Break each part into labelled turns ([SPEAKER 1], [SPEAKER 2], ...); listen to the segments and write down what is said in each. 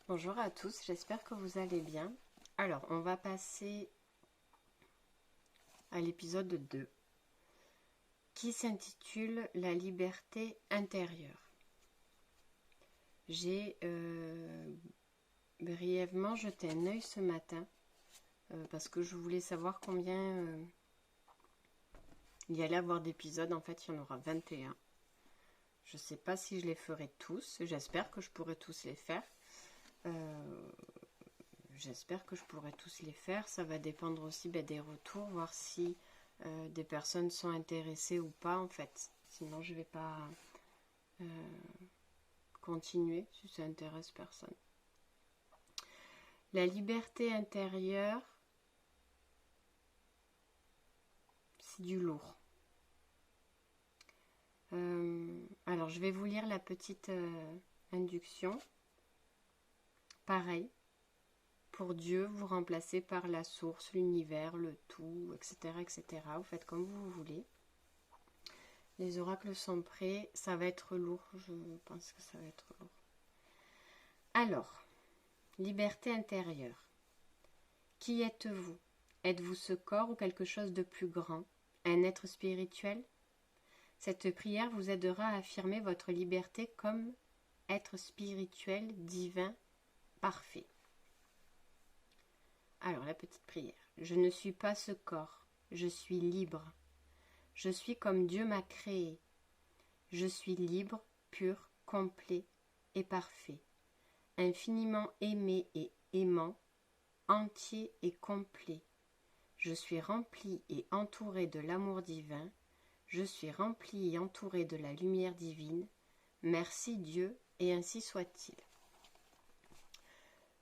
[SPEAKER 1] Bonjour à tous, j'espère que vous allez bien. Alors, on va passer à l'épisode 2 qui s'intitule La liberté intérieure. J'ai brièvement jeté un œil ce matin parce que je voulais savoir combien il y allait avoir d'épisodes. En fait, il y en aura 21. Je ne sais pas si je les ferai tous, j'espère que je pourrai tous les faire. J'espère que je pourrai tous les faire. Ça va dépendre aussi des retours, voir si des personnes sont intéressées ou pas en fait. Sinon, je ne vais pas continuer si ça intéresse personne. La liberté intérieure, c'est du lourd. Alors, je vais vous lire la petite induction. Pareil. Pour Dieu, vous remplacez par la source, l'univers, le tout, etc., etc. Vous faites comme vous voulez. Les oracles sont prêts. Ça va être lourd. Je pense que ça va être lourd. Alors, liberté intérieure. Qui êtes-vous? Êtes-vous ce corps ou quelque chose de plus grand? Un être spirituel? Cette prière vous aidera à affirmer votre liberté comme être spirituel, divin, parfait. Alors, la petite prière. Je ne suis pas ce corps, je suis libre. Je suis comme Dieu m'a créé. Je suis libre, pur, complet et parfait. Infiniment aimé et aimant, entier et complet. Je suis rempli et entouré de l'amour divin. Je suis rempli et entouré de la lumière divine. Merci Dieu, et ainsi soit-il.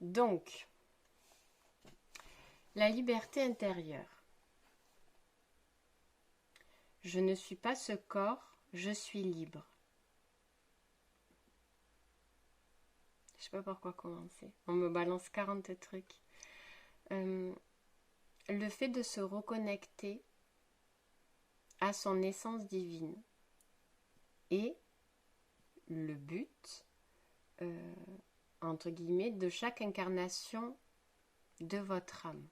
[SPEAKER 1] Donc, la liberté intérieure. Je ne suis pas ce corps, je suis libre. Je sais pas par quoi commencer. On me balance 40 trucs. Le fait de se reconnecter à son essence divine est le but, entre guillemets, de chaque incarnation de votre âme.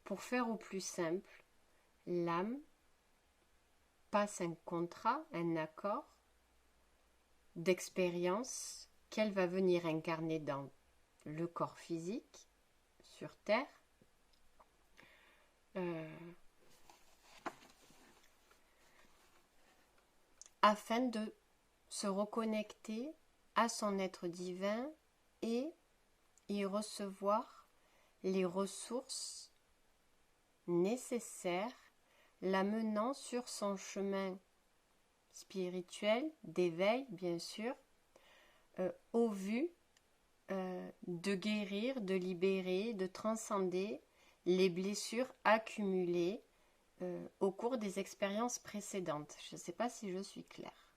[SPEAKER 1] Pour faire au plus simple, l'âme passe un contrat, un accord d'expérience qu'elle va venir incarner dans le corps physique, sur Terre, afin de se reconnecter à son être divin et y recevoir les ressources nécessaires l'amenant sur son chemin spirituel, d'éveil bien sûr, au vu de guérir, de libérer, de transcender les blessures accumulées au cours des expériences précédentes. Je ne sais pas si je suis claire.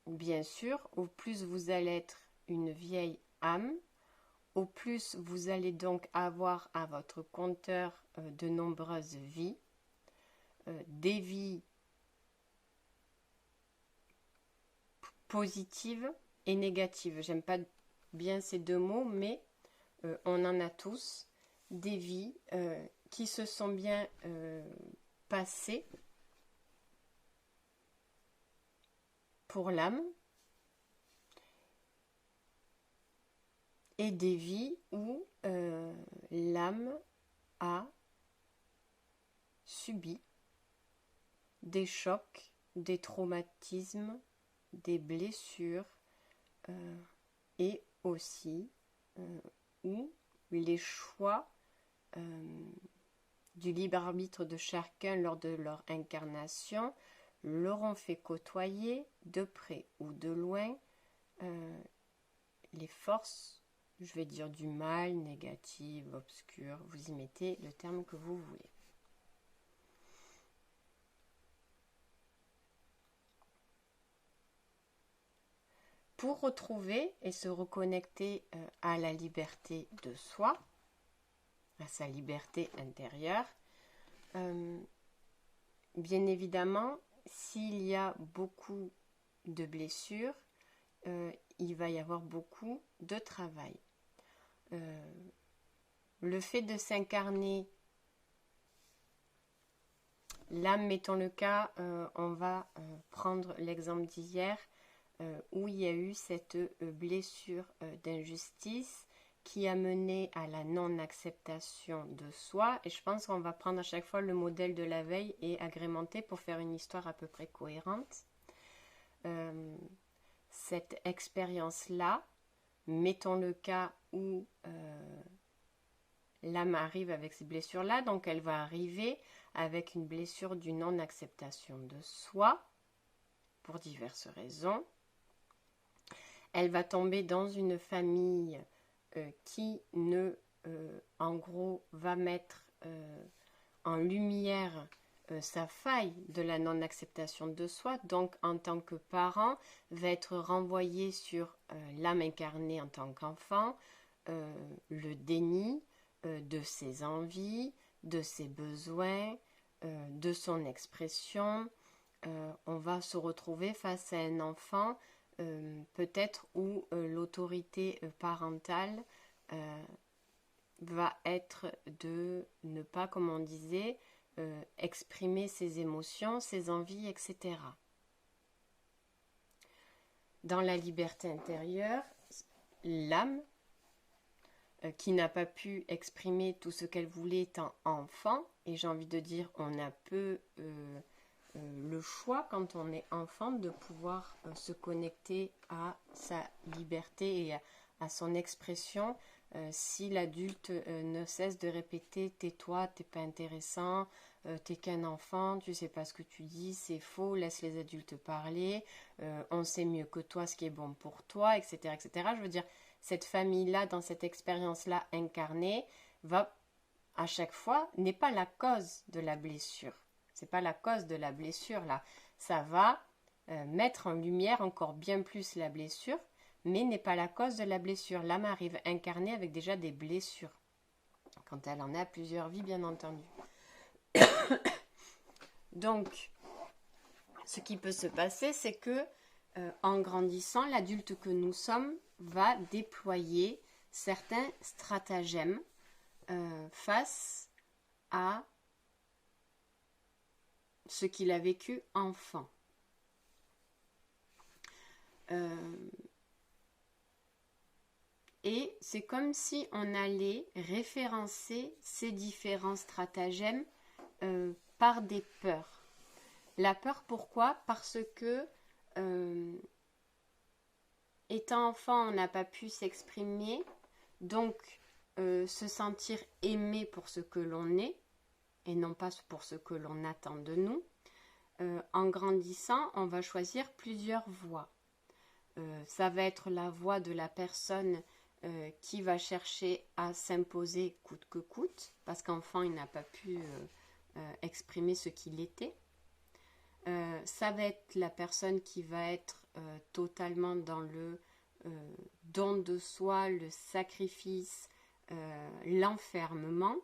[SPEAKER 1] Bien sûr, au plus vous allez être une vieille âme, au plus vous allez donc avoir à votre compteur de nombreuses vies, des vies positives et négatives. J'aime pas bien ces deux mots, mais on en a tous des vies qui se sont bien passées pour l'âme et des vies où l'âme a subi des chocs, des traumatismes, des blessures et aussi où les choix du libre arbitre de chacun lors de leur incarnation leur ont fait côtoyer de près ou de loin les forces, je vais dire du mal, négatives, obscures, vous y mettez le terme que vous voulez. Pour retrouver et se reconnecter à la liberté de soi, à sa liberté intérieure, bien évidemment, s'il y a beaucoup de blessures, il va y avoir beaucoup de travail. Le fait de s'incarner, là, mettons le cas, on va prendre l'exemple d'hier, où il y a eu cette blessure d'injustice qui a mené à la non-acceptation de soi. Et je pense qu'on va prendre à chaque fois le modèle de la veille et agrémenter pour faire une histoire à peu près cohérente. Cette expérience-là, mettons le cas où l'âme arrive avec ces blessures-là, donc elle va arriver avec une blessure du non-acceptation de soi, pour diverses raisons. Elle va tomber dans une famille qui en gros, va mettre en lumière sa faille de la non-acceptation de soi, donc en tant que parent, va être renvoyé sur l'âme incarnée en tant qu'enfant, le déni de ses envies, de ses besoins, de son expression. On va se retrouver face à un enfant peut-être où l'autorité parentale va être de ne pas, comme on disait, exprimer ses émotions, ses envies, etc. Dans la liberté intérieure, l'âme, qui n'a pas pu exprimer tout ce qu'elle voulait étant enfant, et j'ai envie de dire, on a peu le choix quand on est enfant de pouvoir se connecter à sa liberté et à son expression. Si l'adulte ne cesse de répéter tais-toi, t'es pas intéressant, t'es qu'un enfant, tu sais pas ce que tu dis, c'est faux, laisse les adultes parler, on sait mieux que toi ce qui est bon pour toi, etc., etc. Je veux dire, cette famille-là, dans cette expérience-là incarnée, va à chaque fois, n'est pas la cause de la blessure. C'est pas la cause de la blessure là. Ça va mettre en lumière encore bien plus la blessure, mais n'est pas la cause de la blessure. L'âme arrive incarnée avec déjà des blessures, quand elle en a plusieurs vies, bien entendu. Donc, ce qui peut se passer, c'est que en grandissant, l'adulte que nous sommes va déployer certains stratagèmes face à ce qu'il a vécu enfant. Et c'est comme si on allait référencer ces différents stratagèmes par des peurs. La peur, pourquoi? Parce que étant enfant, on n'a pas pu s'exprimer, donc se sentir aimé pour ce que l'on est, et non pas pour ce que l'on attend de nous. En grandissant, on va choisir plusieurs voies. Ça va être la voie de la personne qui va chercher à s'imposer coûte que coûte, parce qu'enfant, il n'a pas pu exprimer ce qu'il était. Ça va être la personne qui va être totalement dans le don de soi, le sacrifice, l'enfermement.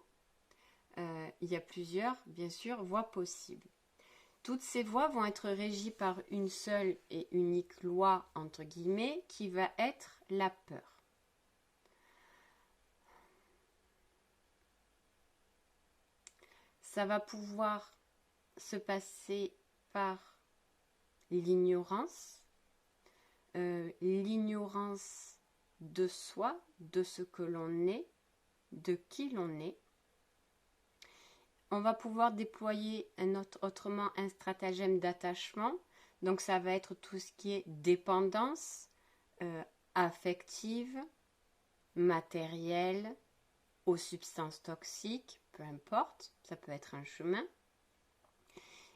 [SPEAKER 1] Il y a plusieurs, bien sûr, voies possibles. Toutes ces voies vont être régies par une seule et unique loi, entre guillemets, qui va être la peur. Ça va pouvoir se passer par l'ignorance de soi, de ce que l'on est, de qui l'on est. On va pouvoir déployer autrement un stratagème d'attachement. Donc ça va être tout ce qui est dépendance affective, matérielle, aux substances toxiques, peu importe, ça peut être un chemin.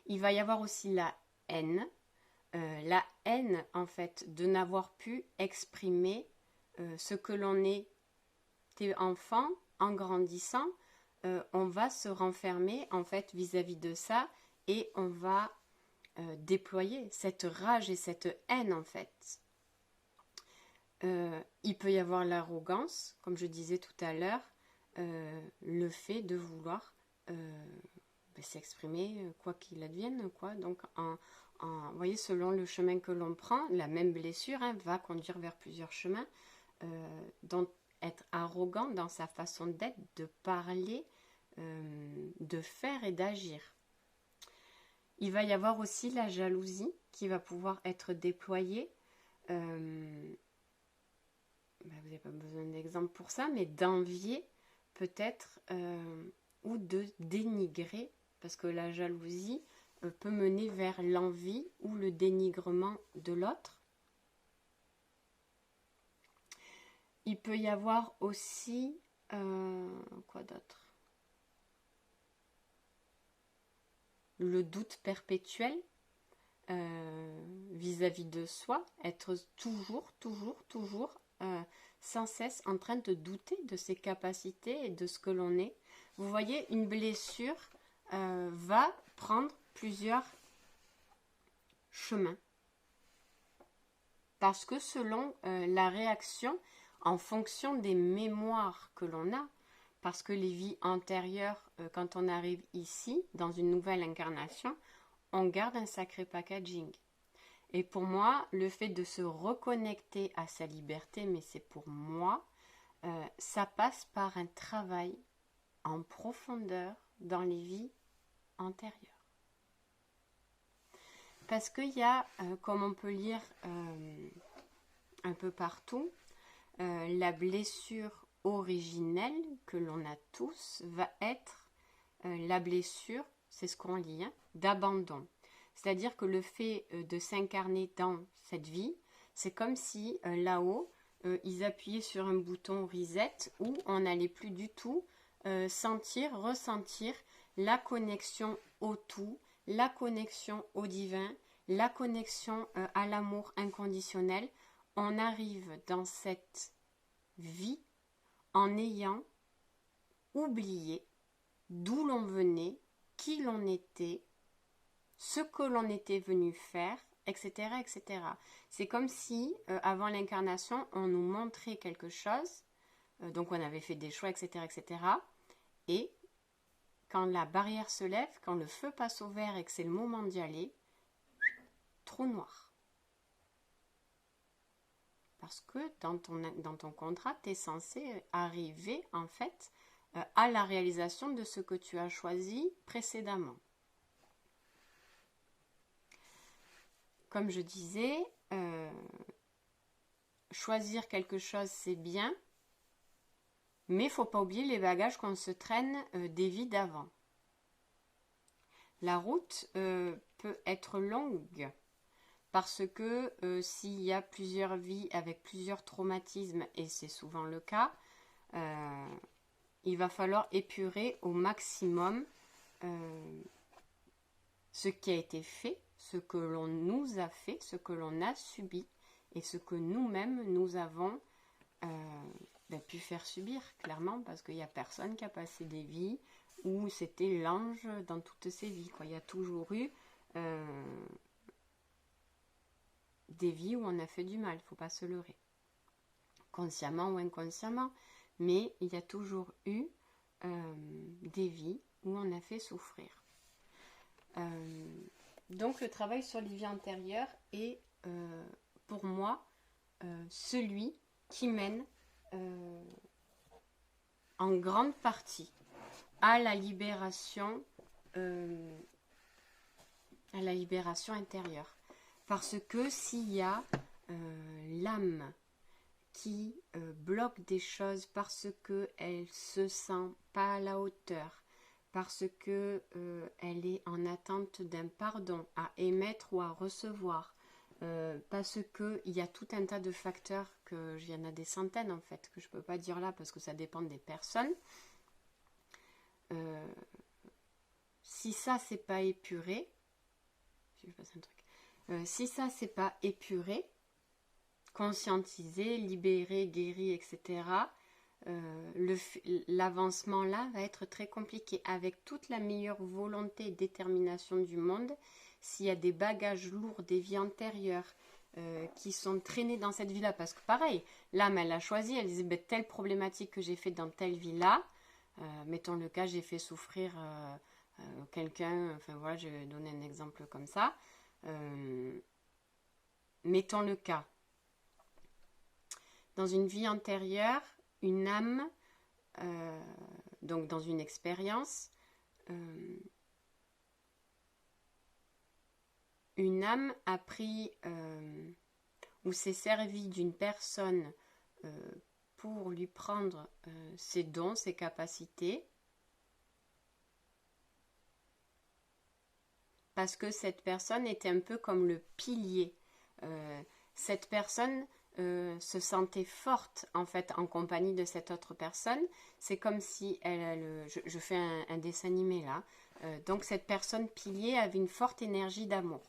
[SPEAKER 1] Il va y avoir aussi la haine. La haine, en fait, de n'avoir pu exprimer ce que l'on est enfant en grandissant. On va se renfermer en fait vis-à-vis de ça et on va déployer cette rage et cette haine en fait. Il peut y avoir l'arrogance, comme je disais tout à l'heure, le fait de vouloir s'exprimer quoi qu'il advienne, quoi. Donc, vous voyez, selon le chemin que l'on prend, la même blessure va conduire vers plusieurs chemins. Donc, être arrogant dans sa façon d'être, de parler, de faire et d'agir. Il va y avoir aussi la jalousie qui va pouvoir être déployée. Vous n'avez pas besoin d'exemple pour ça, mais d'envier peut-être ou de dénigrer, parce que la jalousie peut mener vers l'envie ou le dénigrement de l'autre. Il peut y avoir aussi quoi d'autre? Le doute perpétuel vis-à-vis de soi, être toujours sans cesse en train de douter de ses capacités et de ce que l'on est. Vous voyez, une blessure va prendre plusieurs chemins. Parce que selon la réaction, en fonction des mémoires que l'on a, parce que les vies antérieures, quand on arrive ici, dans une nouvelle incarnation, on garde un sacré packaging. Et pour moi, le fait de se reconnecter à sa liberté, mais c'est pour moi, ça passe par un travail en profondeur dans les vies antérieures. Parce qu'il y a, comme on peut lire un peu partout, la blessure originelle que l'on a tous va être la blessure, c'est ce qu'on lit, d'abandon. C'est-à-dire que le fait de s'incarner dans cette vie, c'est comme si là-haut, ils appuyaient sur un bouton reset où on n'allait plus du tout ressentir la connexion au tout, la connexion au divin, la connexion à l'amour inconditionnel. On arrive dans cette vie en ayant oublié d'où l'on venait, qui l'on était, ce que l'on était venu faire, etc., etc. C'est comme si, avant l'incarnation, on nous montrait quelque chose, donc on avait fait des choix, etc., etc., et quand la barrière se lève, quand le feu passe au vert et que c'est le moment d'y aller, trou noir. Parce que dans ton contrat, tu es censé arriver, en fait, à la réalisation de ce que tu as choisi précédemment. Comme je disais, choisir quelque chose, c'est bien, mais il ne faut pas oublier les bagages qu'on se traîne des vies d'avant. La route peut être longue, parce que s'il y a plusieurs vies avec plusieurs traumatismes, et c'est souvent le cas, il va falloir épurer au maximum ce qui a été fait, ce que l'on nous a fait, ce que l'on a subi et ce que nous-mêmes nous avons pu faire subir, clairement, parce qu'il n'y a personne qui a passé des vies où c'était l'ange dans toutes ses vies, quoi. Il y a toujours eu des vies où on a fait du mal, il ne faut pas se leurrer, consciemment ou inconsciemment, mais il y a toujours eu des vies où on a fait souffrir. Donc le travail sur les vies antérieures est pour moi celui qui mène en grande partie à la libération intérieure. Parce que s'il y a l'âme qui bloque des choses parce qu'elle se sent pas à la hauteur, parce que elle est en attente d'un pardon à émettre ou à recevoir, parce qu'il y a tout un tas de facteurs, il y en a des centaines en fait, que je ne peux pas dire là parce que ça dépend des personnes. Si ça c'est pas épuré, si ça c'est pas épuré, conscientisé, libéré, guéri, etc., l'avancement là va être très compliqué. Avec toute la meilleure volonté et détermination du monde, s'il y a des bagages lourds des vies antérieures qui sont traînés dans cette vie là, parce que pareil, l'âme elle a choisi, elle disait telle problématique que j'ai fait dans telle vie là, mettons le cas, j'ai fait souffrir quelqu'un, enfin voilà, je vais donner un exemple comme ça. Mettons le cas. Dans une vie antérieure, une âme, donc dans une expérience, une âme a pris ou s'est servie d'une personne pour lui prendre ses dons, ses capacités, parce que cette personne était un peu comme le pilier. Cette personne se sentait forte en fait en compagnie de cette autre personne. C'est comme si je fais un dessin animé là. Donc cette personne pilier avait une forte énergie d'amour.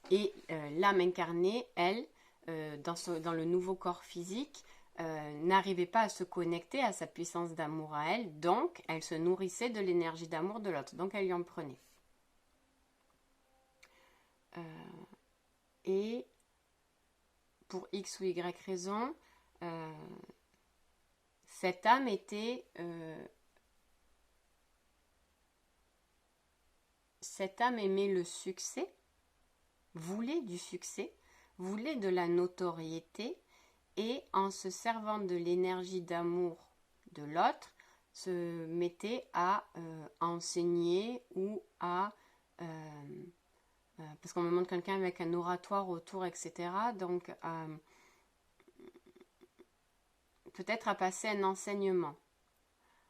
[SPEAKER 1] Et l'âme incarnée, elle, dans le nouveau corps physique, n'arrivait pas à se connecter à sa puissance d'amour à elle. Donc elle se nourrissait de l'énergie d'amour de l'autre. Donc elle lui en prenait. Et pour X ou Y raison, cette âme était... cette âme aimait le succès, voulait du succès, voulait de la notoriété, et en se servant de l'énergie d'amour de l'autre, se mettait à enseigner ou à... parce qu'on me montre quelqu'un avec un oratoire autour, etc. Donc, peut-être à passer un enseignement,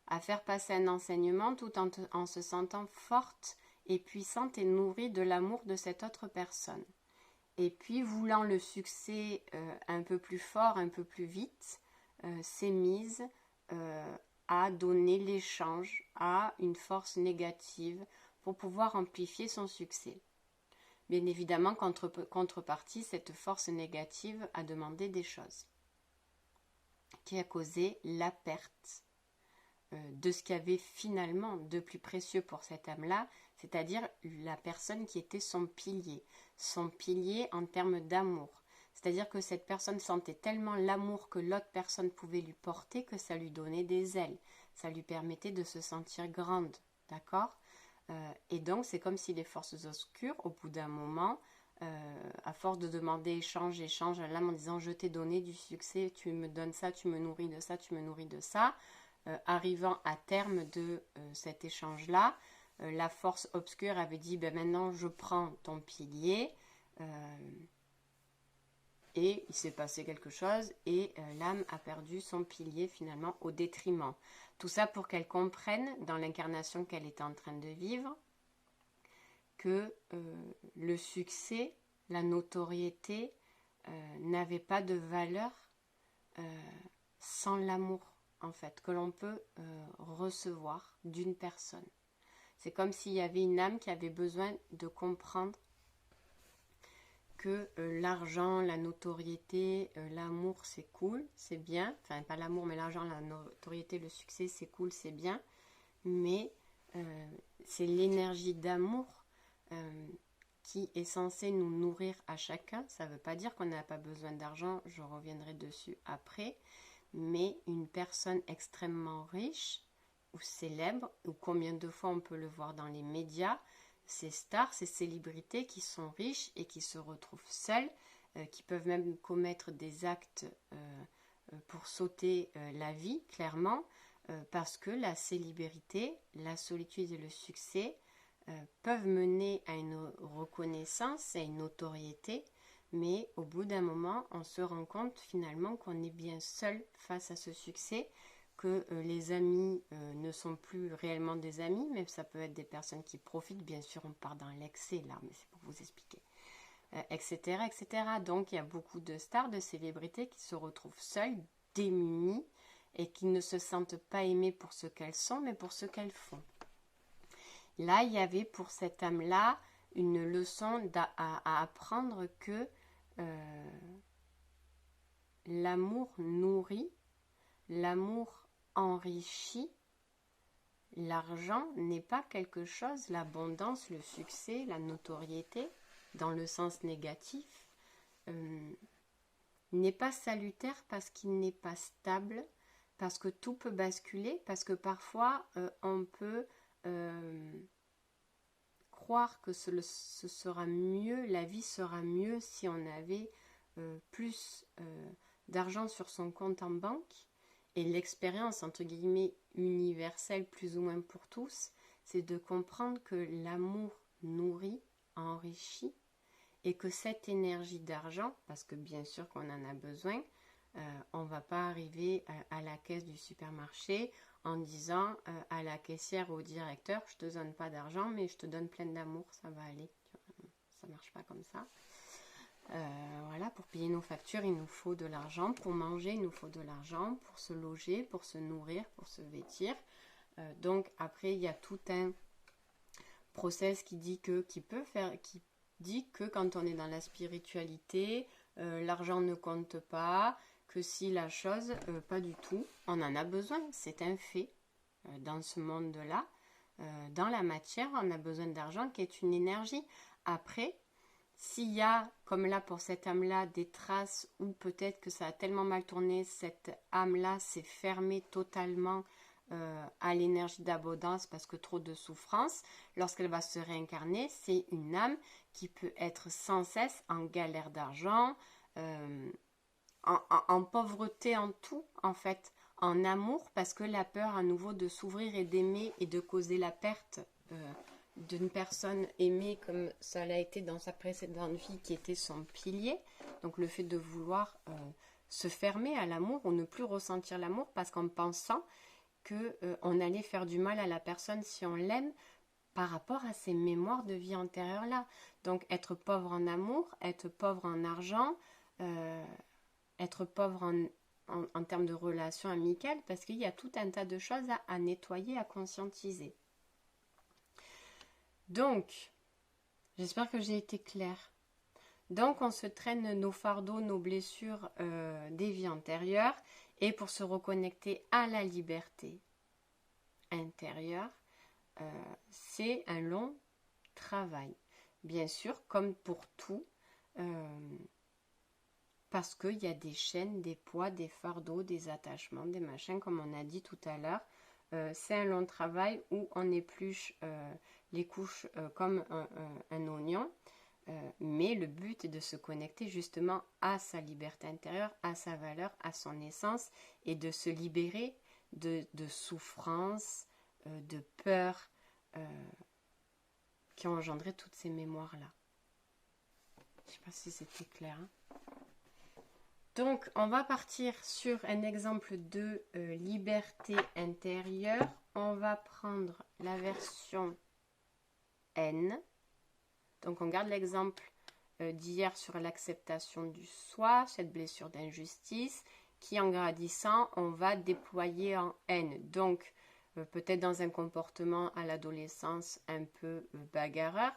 [SPEAKER 1] à faire passer un enseignement tout en se sentant forte et puissante et nourrie de l'amour de cette autre personne. Et puis, voulant le succès un peu plus fort, un peu plus vite, s'est mise à donner l'échange à une force négative pour pouvoir amplifier son succès. Bien évidemment, contrepartie, cette force négative a demandé des choses qui a causé la perte de ce qu'il y avait finalement de plus précieux pour cette âme-là, c'est-à-dire la personne qui était son pilier en termes d'amour. C'est-à-dire que cette personne sentait tellement l'amour que l'autre personne pouvait lui porter que ça lui donnait des ailes, ça lui permettait de se sentir grande, d'accord ? Et donc c'est comme si les forces obscures, au bout d'un moment, à force de demander échange à l'âme en disant je t'ai donné du succès, tu me donnes ça, tu me nourris de ça, tu me nourris de ça, arrivant à terme de cet échange-là, la force obscure avait dit ben maintenant je prends ton pilier, et il s'est passé quelque chose et l'âme a perdu son pilier finalement au détriment. Tout ça pour qu'elle comprenne dans l'incarnation qu'elle était en train de vivre que le succès, la notoriété n'avait pas de valeur sans l'amour en fait que l'on peut recevoir d'une personne. C'est comme s'il y avait une âme qui avait besoin de comprendre que l'argent, la notoriété, l'amour c'est cool, c'est bien, enfin pas l'amour mais l'argent, la notoriété, le succès c'est cool, c'est bien, mais c'est l'énergie d'amour qui est censée nous nourrir à chacun. Ça ne veut pas dire qu'on n'a pas besoin d'argent, je reviendrai dessus après, mais une personne extrêmement riche ou célèbre, ou combien de fois on peut le voir dans les médias, ces stars, ces célébrités qui sont riches et qui se retrouvent seules, qui peuvent même commettre des actes pour sauter la vie, clairement, parce que la célébrité, la solitude et le succès peuvent mener à une reconnaissance, à une notoriété, mais au bout d'un moment, on se rend compte finalement qu'on est bien seul face à ce succès, que les amis ne sont plus réellement des amis, mais ça peut être des personnes qui profitent, bien sûr on part dans l'excès là, mais c'est pour vous expliquer, etc., etc. Donc il y a beaucoup de stars, de célébrités qui se retrouvent seules, démunies, et qui ne se sentent pas aimées pour ce qu'elles sont, mais pour ce qu'elles font. Là, il y avait pour cette âme-là une leçon à apprendre que l'amour nourrit, l'amour enrichit, l'argent n'est pas quelque chose, l'abondance, le succès, la notoriété, dans le sens négatif, n'est pas salutaire parce qu'il n'est pas stable, parce que tout peut basculer, parce que parfois on peut croire que ce sera mieux, la vie sera mieux si on avait plus d'argent sur son compte en banque. Et l'expérience, entre guillemets, universelle, plus ou moins pour tous, c'est de comprendre que l'amour nourrit, enrichit, et que cette énergie d'argent, parce que bien sûr qu'on en a besoin, on ne va pas arriver à la caisse du supermarché en disant à la caissière ou au directeur, je ne te donne pas d'argent, mais je te donne plein d'amour, ça va aller. Ça ne marche pas comme ça. Voilà, pour payer nos factures, il nous faut de l'argent. Pour manger, il nous faut de l'argent. Pour se loger, pour se nourrir, pour se vêtir. Donc après, il y a tout un process qui dit que quand on est dans la spiritualité, l'argent ne compte pas, que si la chose, pas du tout. On en a besoin, c'est un fait. Dans ce monde-là, dans la matière, on a besoin d'argent qui est une énergie. Après, s'il y a, comme là pour cette âme-là, des traces où peut-être que ça a tellement mal tourné, cette âme-là s'est fermée totalement à l'énergie d'abondance parce que trop de souffrance, lorsqu'elle va se réincarner, c'est une âme qui peut être sans cesse en galère d'argent, en pauvreté en tout, en fait, en amour, parce que la peur à nouveau de s'ouvrir et d'aimer et de causer la perte d'une personne aimée comme ça l'a été dans sa précédente vie qui était son pilier. Donc le fait de vouloir se fermer à l'amour ou ne plus ressentir l'amour parce qu'en pensant qu'on allait faire du mal à la personne si on l'aime par rapport à ces mémoires de vie antérieure là. Donc être pauvre en amour, être pauvre en argent, être pauvre en termes de relations amicales parce qu'il y a tout un tas de choses à nettoyer, à conscientiser. Donc, j'espère que j'ai été claire. Donc, on se traîne nos fardeaux, nos blessures des vies antérieures et pour se reconnecter à la liberté intérieure, c'est un long travail. Bien sûr, comme pour tout, parce qu'il y a des chaînes, des poids, des fardeaux, des attachements, des machins, comme on a dit tout à l'heure. C'est un long travail où on épluche les couches comme un oignon, mais le but est de se connecter justement à sa liberté intérieure, à sa valeur, à son essence et de se libérer de souffrance, de peur qui ont engendré toutes ces mémoires-là. Je ne sais pas si c'était clair. Donc, on va partir sur un exemple de liberté intérieure. On va prendre la version N. Donc, on garde l'exemple d'hier sur l'acceptation du soi, cette blessure d'injustice, qui en grandissant, on va déployer en N. Donc, peut-être dans un comportement à l'adolescence un peu bagarreur,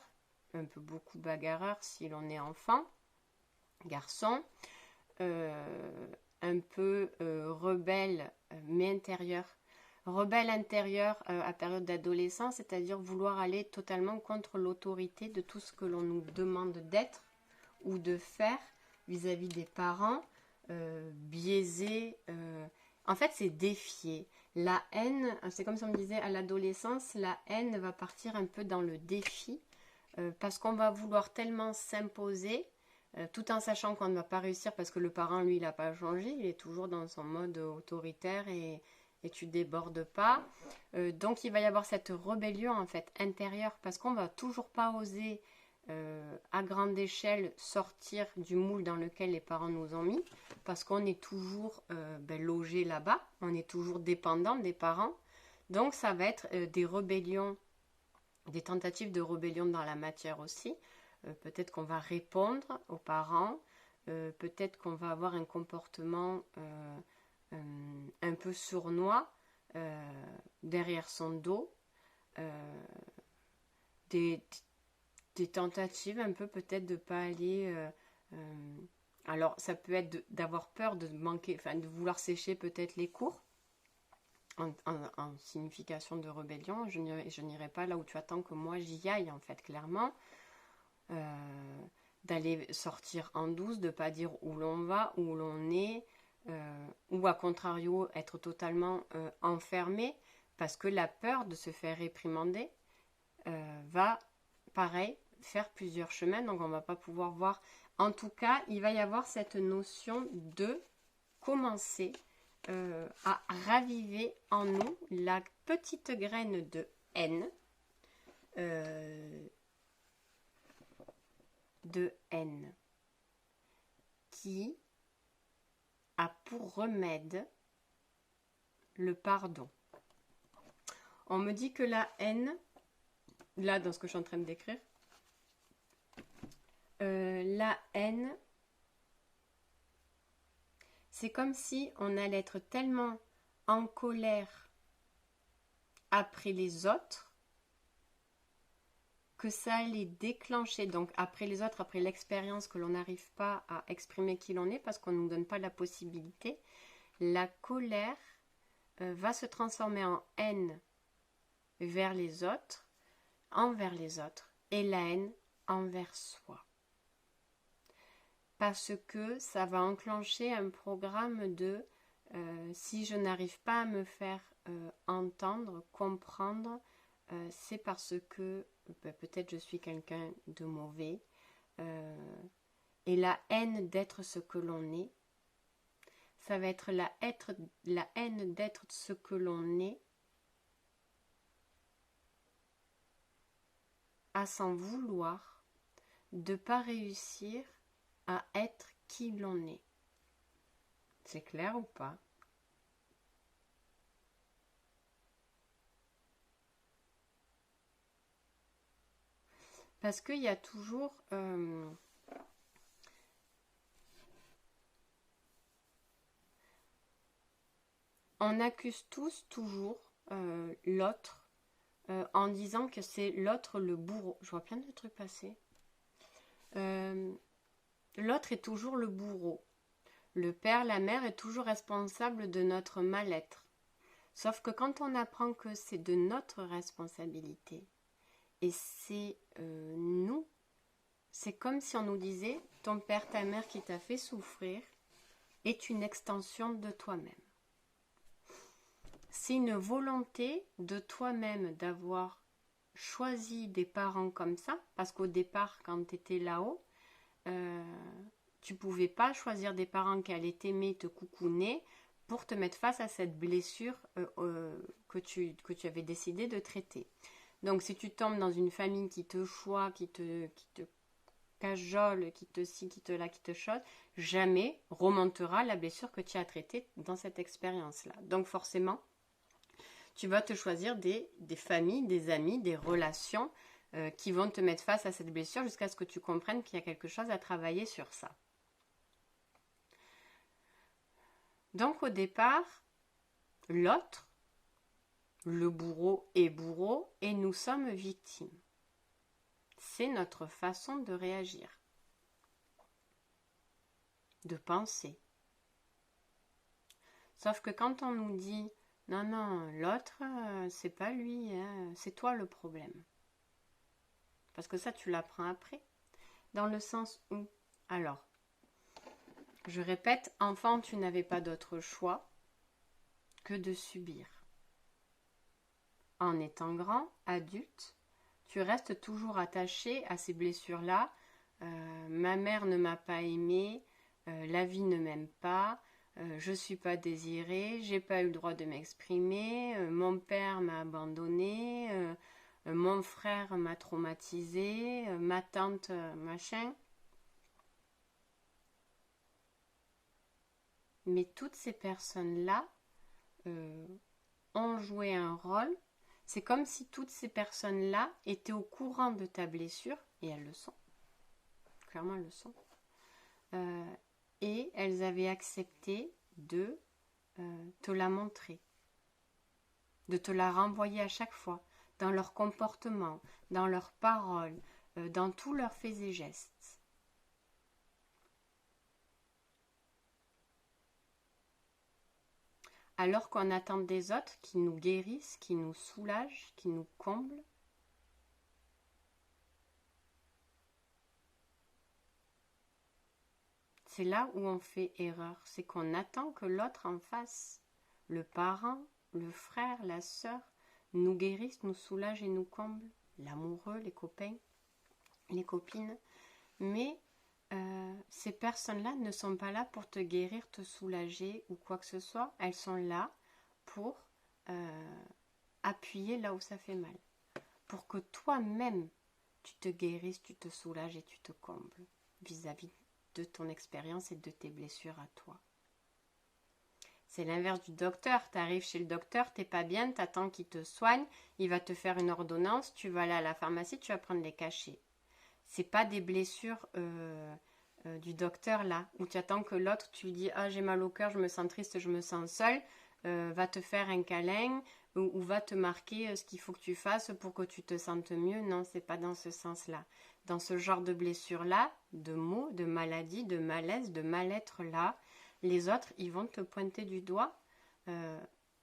[SPEAKER 1] un peu beaucoup bagarreur si l'on est enfant, garçon. Un peu rebelle mais intérieur. Rebelle intérieur à période d'adolescence, c'est-à-dire vouloir aller totalement contre l'autorité de tout ce que l'on nous demande d'être ou de faire vis-à-vis des parents, biaisé. En fait, c'est défier. La haine, c'est comme si on me disait à l'adolescence, la haine va partir un peu dans le défi parce qu'on va vouloir tellement s'imposer tout en sachant qu'on ne va pas réussir parce que le parent, lui, il n'a pas changé, il est toujours dans son mode autoritaire et tu débordes pas. Donc il va y avoir cette rébellion en fait intérieure parce qu'on va toujours pas oser à grande échelle sortir du moule dans lequel les parents nous ont mis parce qu'on est toujours logé là-bas, on est toujours dépendant des parents. Donc ça va être des rébellions, des tentatives de rébellion dans la matière aussi. Peut-être qu'on va répondre aux parents, peut-être qu'on va avoir un comportement un peu sournois derrière son dos, des tentatives un peu peut-être de ne pas aller... alors ça peut être d'avoir peur de manquer, enfin de vouloir sécher peut-être les cours en signification de rébellion. Je n'irai pas là où tu attends que moi j'y aille en fait clairement. D'aller sortir en douce, de ne pas dire où l'on va, où l'on est, ou à contrario être totalement enfermé Parce que la peur de se faire réprimander va, pareil, faire plusieurs chemins, donc on ne va pas pouvoir voir. En tout cas, il va y avoir cette notion de commencer à raviver en nous la petite graine de haine, qui a pour remède le pardon. On me dit que la haine, là dans ce que je suis en train de décrire, la haine, c'est comme si on allait être tellement en colère après les autres que ça allait déclencher, donc après les autres, après l'expérience que l'on n'arrive pas à exprimer qui l'on est parce qu'on ne nous donne pas la possibilité, la colère va se transformer en haine vers les autres, envers les autres, et la haine envers soi. Parce que ça va enclencher un programme de si je n'arrive pas à me faire entendre, comprendre, c'est parce que peut-être je suis quelqu'un de mauvais. Et la haine d'être ce que l'on est, ça va être la haine d'être ce que l'on est, à s'en vouloir, de ne pas réussir à être qui l'on est. C'est clair ou pas? Parce qu'il y a toujours... on accuse tous toujours l'autre en disant que c'est l'autre le bourreau. Je vois plein de trucs passer. L'autre est toujours le bourreau. Le père, la mère est toujours responsable de notre mal-être. Sauf que quand on apprend que c'est de notre responsabilité, et c'est nous, c'est comme si on nous disait, ton père, ta mère qui t'a fait souffrir est une extension de toi-même. C'est une volonté de toi-même d'avoir choisi des parents comme ça, parce qu'au départ, quand tu étais là-haut, tu pouvais pas choisir des parents qui allaient t'aimer, te coucouner, pour te mettre face à cette blessure que tu avais décidé de traiter. Donc si tu tombes dans une famille qui te choie, qui te cajole, qui te ci, qui te là, qui te chose, jamais remontera la blessure que tu as traitée dans cette expérience-là. Donc forcément, tu vas te choisir des familles, des amis, des relations qui vont te mettre face à cette blessure jusqu'à ce que tu comprennes qu'il y a quelque chose à travailler sur ça. Donc au départ, l'autre, le bourreau est bourreau et nous sommes victimes. C'est notre façon de réagir, de penser. Sauf que quand on nous dit « Non, non, l'autre, c'est pas lui, hein, c'est toi le problème. » Parce que ça, tu l'apprends après. Dans le sens où, alors, je répète, enfant, tu n'avais pas d'autre choix que de subir. En étant grand, adulte, tu restes toujours attaché à ces blessures-là. Ma mère ne m'a pas aimé, la vie ne m'aime pas, je ne suis pas désirée, j'ai pas eu le droit de m'exprimer, mon père m'a abandonnée, mon frère m'a traumatisée, ma tante machin. Mais toutes ces personnes-là ont joué un rôle. C'est comme si toutes ces personnes-là étaient au courant de ta blessure, et elles le sont. Clairement, elles le sont. Et elles avaient accepté de te la montrer, de te la renvoyer à chaque fois, dans leur comportement, dans leurs paroles, dans tous leurs faits et gestes. Alors qu'on attend des autres qui nous guérissent, qui nous soulagent, qui nous comblent. C'est là où on fait erreur, c'est qu'on attend que l'autre en face, le parent, le frère, la sœur, nous guérissent, nous soulagent et nous comblent. L'amoureux, les copains, les copines. Mais ces personnes-là ne sont pas là pour te guérir, te soulager ou quoi que ce soit. Elles sont là pour appuyer là où ça fait mal. Pour que toi-même, tu te guérisses, tu te soulages et tu te combles vis-à-vis de ton expérience et de tes blessures à toi. C'est l'inverse du docteur. Tu arrives chez le docteur, t'es pas bien, t'attends qu'il te soigne, il va te faire une ordonnance, tu vas aller à la pharmacie, tu vas prendre les cachets. C'est pas des blessures du docteur là, où tu attends que l'autre, tu lui dis « Ah, j'ai mal au cœur, je me sens triste, je me sens seule », va te faire un câlin ou va te marquer ce qu'il faut que tu fasses pour que tu te sentes mieux. Non, c'est pas dans ce sens-là. Dans ce genre de blessure-là, de maux, de maladies, de malaise, de mal-être-là, les autres, ils vont te pointer du doigt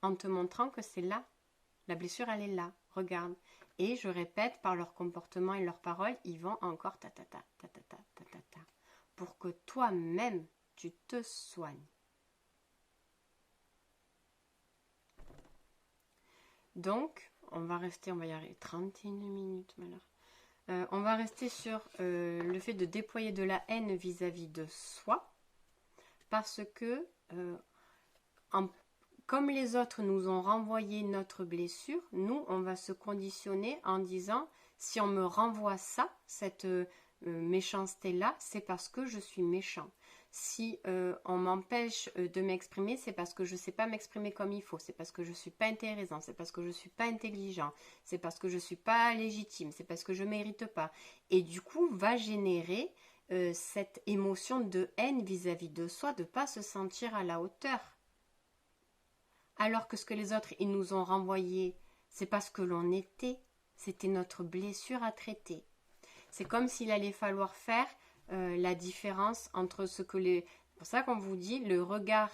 [SPEAKER 1] en te montrant que c'est là. La blessure, elle est là. Regarde. Et je répète, par leur comportement et leurs paroles, ils vont encore ta-ta-ta, ta-ta-ta, ta-ta-ta, pour que toi-même, tu te soignes. Donc, on va y arriver 31 minutes, malheur. On va rester sur le fait de déployer de la haine vis-à-vis de soi. Parce que, comme les autres nous ont renvoyé notre blessure, nous, on va se conditionner en disant, si on me renvoie ça, cette méchanceté-là, c'est parce que je suis méchant. Si on m'empêche de m'exprimer, c'est parce que je ne sais pas m'exprimer comme il faut, c'est parce que je ne suis pas intéressant, c'est parce que je ne suis pas intelligent, c'est parce que je ne suis pas légitime, c'est parce que je ne mérite pas. Et du coup, va générer cette émotion de haine vis-à-vis de soi, de ne pas se sentir à la hauteur. Alors que ce que les autres ils nous ont renvoyé, c'est parce que l'on était, c'était notre blessure à traiter. C'est comme s'il allait falloir faire la différence entre ce que les... C'est pour ça qu'on vous dit, le regard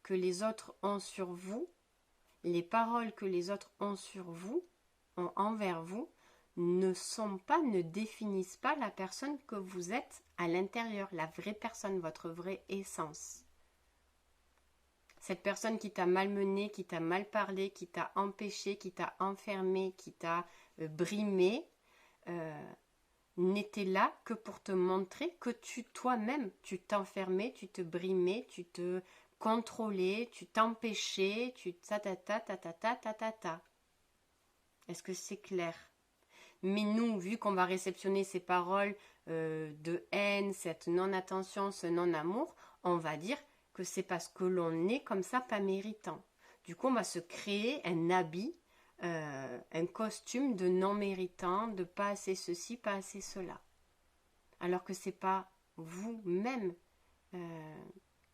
[SPEAKER 1] que les autres ont sur vous, les paroles que les autres ont sur vous, ont envers vous, ne définissent pas la personne que vous êtes à l'intérieur, la vraie personne, votre vraie essence. Cette personne qui t'a malmené, qui t'a mal parlé, qui t'a empêché, qui t'a enfermé, qui t'a brimé, n'était là que pour te montrer que toi-même, tu t'enfermais, tu te brimais, tu te contrôlais, tu t'empêchais, tu ta. Est-ce que c'est clair? Mais nous, vu qu'on va réceptionner ces paroles de haine, cette non-attention, ce non-amour, on va dire que c'est parce que l'on est comme ça pas méritant. Du coup, on va se créer un habit, un costume de non-méritant, de pas assez ceci, pas assez cela. Alors que c'est pas vous-même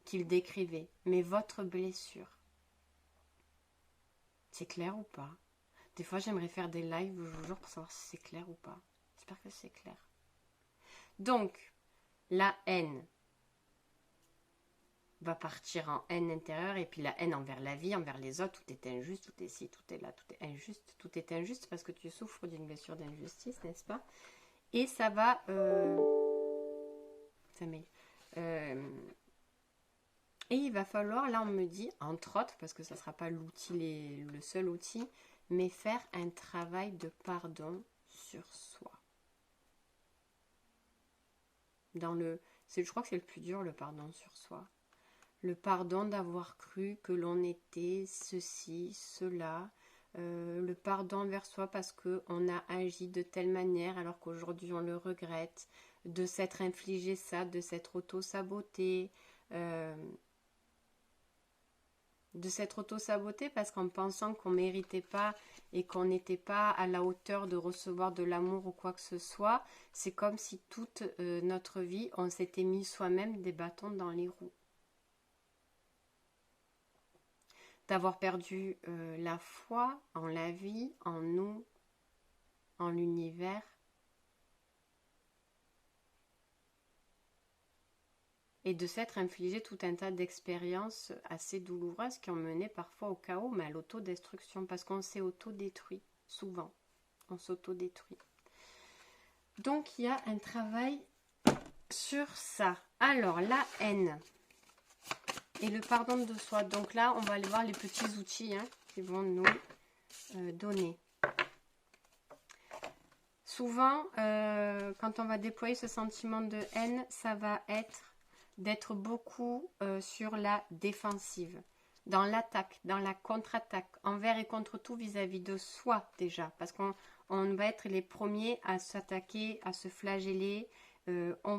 [SPEAKER 1] qu'il décrivait, mais votre blessure. C'est clair ou pas? Des fois, j'aimerais faire des lives, je vous jure, pour savoir si c'est clair ou pas. J'espère que c'est clair. Donc, la haine va partir en haine intérieure, et puis la haine envers la vie, envers les autres, tout est injuste, tout est ci, tout est là, tout est injuste parce que tu souffres d'une blessure d'injustice, n'est-ce pas? Et ça va... et il va falloir, là on me dit, entre autres, parce que ça ne sera pas l'outil, le seul outil, mais faire un travail de pardon sur soi. Je crois que c'est le plus dur, le pardon sur soi. Le pardon d'avoir cru que l'on était ceci, cela. Le pardon envers soi parce qu'on a agi de telle manière alors qu'aujourd'hui on le regrette. De s'être infligé ça, de s'être auto-saboté. De s'être auto-saboté parce qu'en pensant qu'on ne méritait pas et qu'on n'était pas à la hauteur de recevoir de l'amour ou quoi que ce soit, c'est comme si toute notre vie, on s'était mis soi-même des bâtons dans les roues. D'avoir perdu la foi en la vie, en nous, en l'univers. Et de s'être infligé tout un tas d'expériences assez douloureuses qui ont mené parfois au chaos, mais à l'autodestruction, parce qu'on s'est autodétruit, souvent. On s'autodétruit. Donc il y a un travail sur ça. Alors, la haine et le pardon de soi. Donc là, on va aller voir les petits outils. qui vont nous donner. Souvent, quand on va déployer ce sentiment de haine, ça va être d'être beaucoup sur la défensive, dans l'attaque, dans la contre-attaque, envers et contre tout vis-à-vis de soi déjà, parce qu'on va être les premiers à s'attaquer, à se flageller, on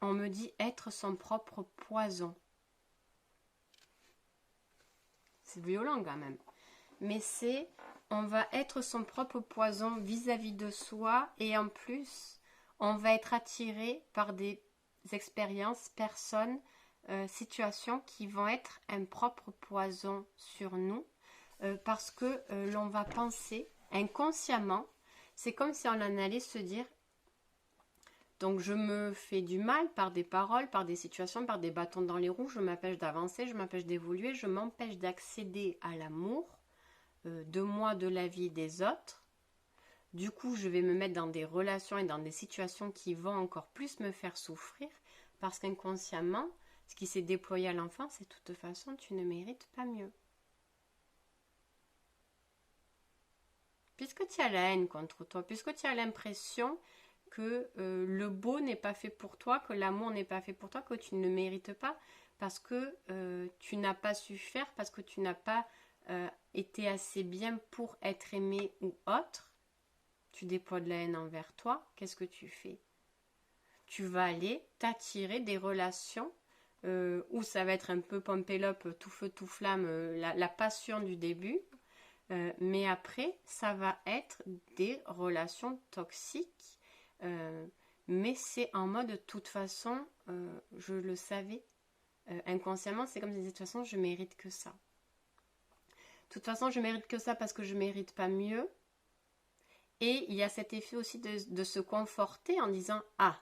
[SPEAKER 1] me dit être son propre poison. C'est violent quand même. Mais on va être son propre poison vis-à-vis de soi et en plus, on va être attiré par des expériences, personnes, situations qui vont être un propre poison sur nous parce que l'on va penser inconsciemment, c'est comme si on en allait se dire donc je me fais du mal par des paroles, par des situations, par des bâtons dans les roues, je m'empêche d'avancer, je m'empêche d'évoluer, je m'empêche d'accéder à l'amour de moi, de la vie des autres. Du coup, je vais me mettre dans des relations et dans des situations qui vont encore plus me faire souffrir parce qu'inconsciemment, ce qui s'est déployé à l'enfant, c'est de toute façon, tu ne mérites pas mieux. Puisque tu as la haine contre toi, puisque tu as l'impression que le beau n'est pas fait pour toi, que l'amour n'est pas fait pour toi, que tu ne mérites pas, parce que tu n'as pas su faire, parce que tu n'as pas été assez bien pour être aimé ou autre, tu déploies de la haine envers toi, qu'est-ce que tu fais? Tu vas aller t'attirer des relations où ça va être un peu pompélope, tout feu, tout flamme, la passion du début, mais après, ça va être des relations toxiques. Mais c'est en mode de toute façon, je le savais. Inconsciemment, c'est comme si de toute façon, je mérite que ça. De toute façon, je mérite que ça parce que je mérite pas mieux. Et il y a cet effet aussi de se conforter en disant ah,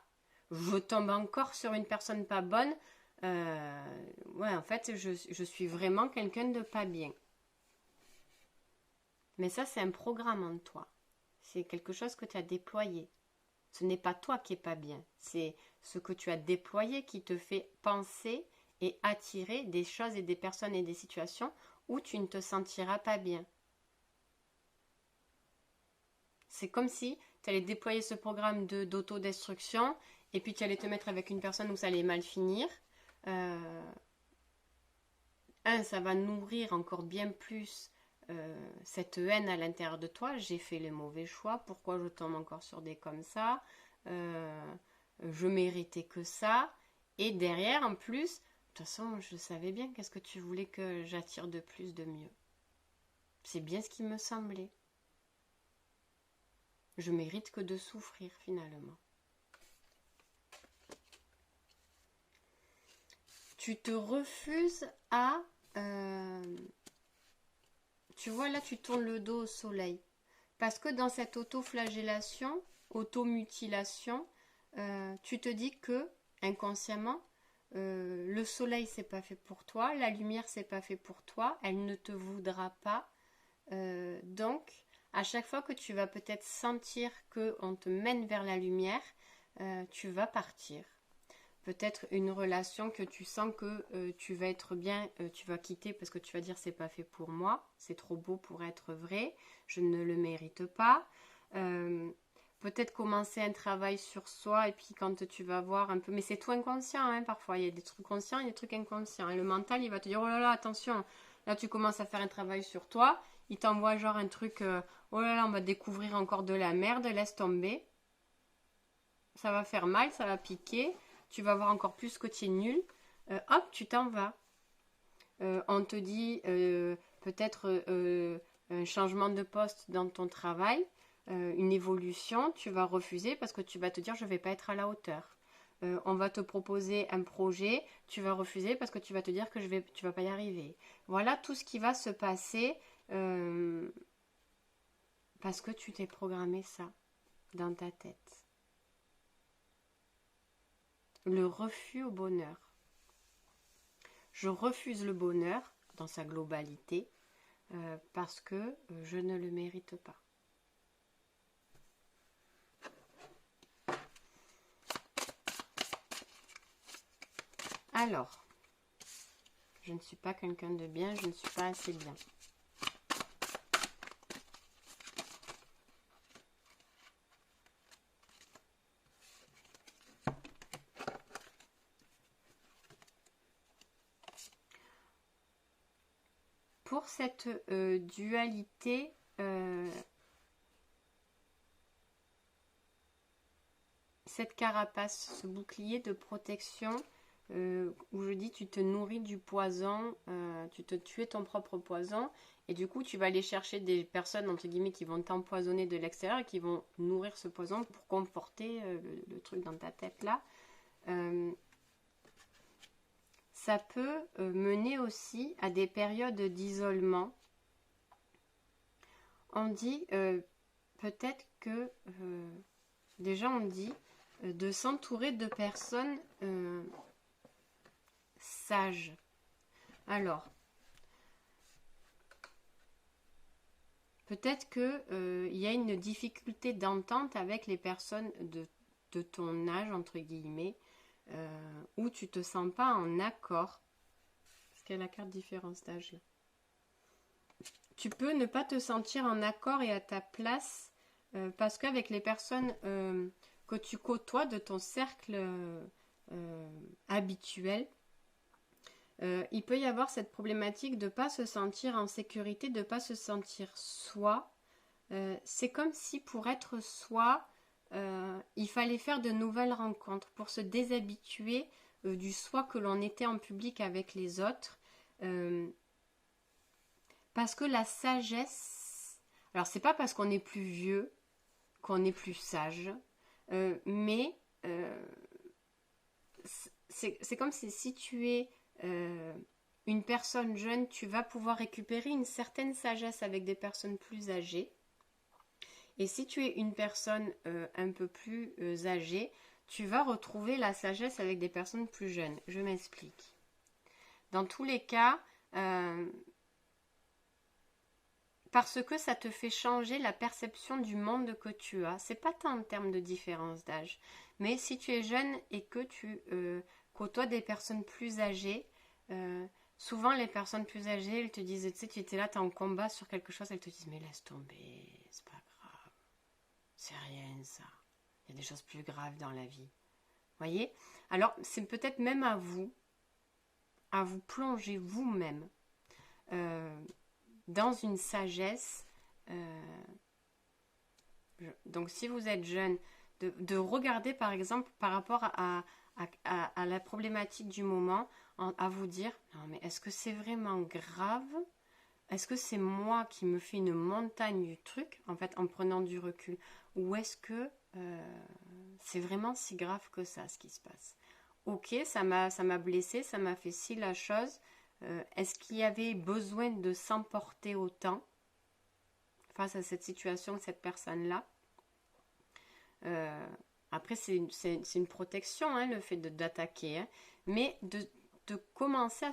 [SPEAKER 1] je tombe encore sur une personne pas bonne. Ouais, en fait, je suis vraiment quelqu'un de pas bien. Mais ça, c'est un programme en toi. C'est quelque chose que tu as déployé. Ce n'est pas toi qui es pas bien. C'est ce que tu as déployé qui te fait penser et attirer des choses et des personnes et des situations où tu ne te sentiras pas bien. C'est comme si tu allais déployer ce programme d'autodestruction et puis tu allais te mettre avec une personne où ça allait mal finir. Ça va nourrir encore bien plus cette haine à l'intérieur de toi. J'ai fait les mauvais choix. Pourquoi je tombe encore sur des comme ça? Je méritais que ça. Et derrière, en plus, de toute façon, je savais bien qu'est-ce que tu voulais que j'attire de plus, de mieux. C'est bien ce qui me semblait. Je mérite que de souffrir finalement. Tu te refuses à... tu vois, là, tu tournes le dos au soleil. Parce que dans cette auto-flagellation, auto-mutilation, tu te dis que, inconsciemment, le soleil, c'est pas fait pour toi, la lumière, c'est pas fait pour toi, elle ne te voudra pas. Donc, à chaque fois que tu vas peut-être sentir qu'on te mène vers la lumière, tu vas partir. Peut-être une relation que tu sens que tu vas être bien, tu vas quitter parce que tu vas dire c'est pas fait pour moi, c'est trop beau pour être vrai, je ne le mérite pas. Peut-être commencer un travail sur soi et puis quand tu vas voir un peu, mais c'est tout inconscient hein, parfois, il y a des trucs conscients et des trucs inconscients. Et le mental il va te dire oh là là attention, là tu commences à faire un travail sur toi, il t'envoie genre un truc oh là là on va découvrir encore de la merde, laisse tomber. Ça va faire mal, ça va piquer. Tu vas voir encore plus que tu es nul, hop, tu t'en vas. On te dit peut-être un changement de poste dans ton travail, une évolution, tu vas refuser parce que tu vas te dire je ne vais pas être à la hauteur. On va te proposer un projet, tu vas refuser parce que tu vas te dire que tu vas pas y arriver. Voilà tout ce qui va se passer parce que tu t'es programmé ça dans ta tête. Le refus au bonheur. Je refuse le bonheur dans sa globalité parce que je ne le mérite pas. Alors, Je ne suis pas quelqu'un de bien, je ne suis pas assez bien. Pour cette dualité, cette carapace, ce bouclier de protection, où je dis tu te nourris du poison, tu es ton propre poison, et du coup tu vas aller chercher des personnes entre guillemets qui vont t'empoisonner de l'extérieur et qui vont nourrir ce poison pour conforter le truc dans ta tête là. Ça peut mener aussi à des périodes d'isolement. On dit peut-être que, déjà on dit de s'entourer de personnes sages. Alors, peut-être qu'il y a une difficulté d'entente avec les personnes de ton âge, entre guillemets, où tu te sens pas en accord. Parce qu'il y a la carte différence d'âge là. Tu peux ne pas te sentir en accord et à ta place parce qu'avec les personnes que tu côtoies de ton cercle habituel, il peut y avoir cette problématique de ne pas se sentir en sécurité, de ne pas se sentir soi. C'est comme si pour être soi, il fallait faire de nouvelles rencontres pour se déshabituer du soi que l'on était en public avec les autres. Parce que la sagesse, alors c'est pas parce qu'on est plus vieux qu'on est plus sage, mais c'est comme si tu es une personne jeune, tu vas pouvoir récupérer une certaine sagesse avec des personnes plus âgées. Et si tu es une personne un peu plus âgée, tu vas retrouver la sagesse avec des personnes plus jeunes. Je m'explique. Dans tous les cas, parce que ça te fait changer la perception du monde que tu as. C'est pas tant en termes de différence d'âge, mais si tu es jeune et que tu côtoies des personnes plus âgées, souvent les personnes plus âgées, elles te disent, tu sais, tu étais là, tu es en combat sur quelque chose, elles te disent, mais laisse tomber, c'est pas grave, c'est rien ça, il y a des choses plus graves dans la vie. Voyez? Alors, c'est peut-être même à vous plonger vous-même dans une sagesse. Donc si vous êtes jeune, de regarder par exemple par rapport à la problématique du moment, à vous dire, non mais est-ce que c'est vraiment grave? Est-ce que c'est moi qui me fais une montagne du truc, en fait, en prenant du recul? Ou est-ce que c'est vraiment si grave que ça, ce qui se passe? Ok, ça m'a blessé, ça m'a fait si la chose. Est-ce qu'il y avait besoin de s'emporter autant face à cette situation, cette personne-là? Après, c'est une protection, hein, le fait d'attaquer, hein, mais de commencer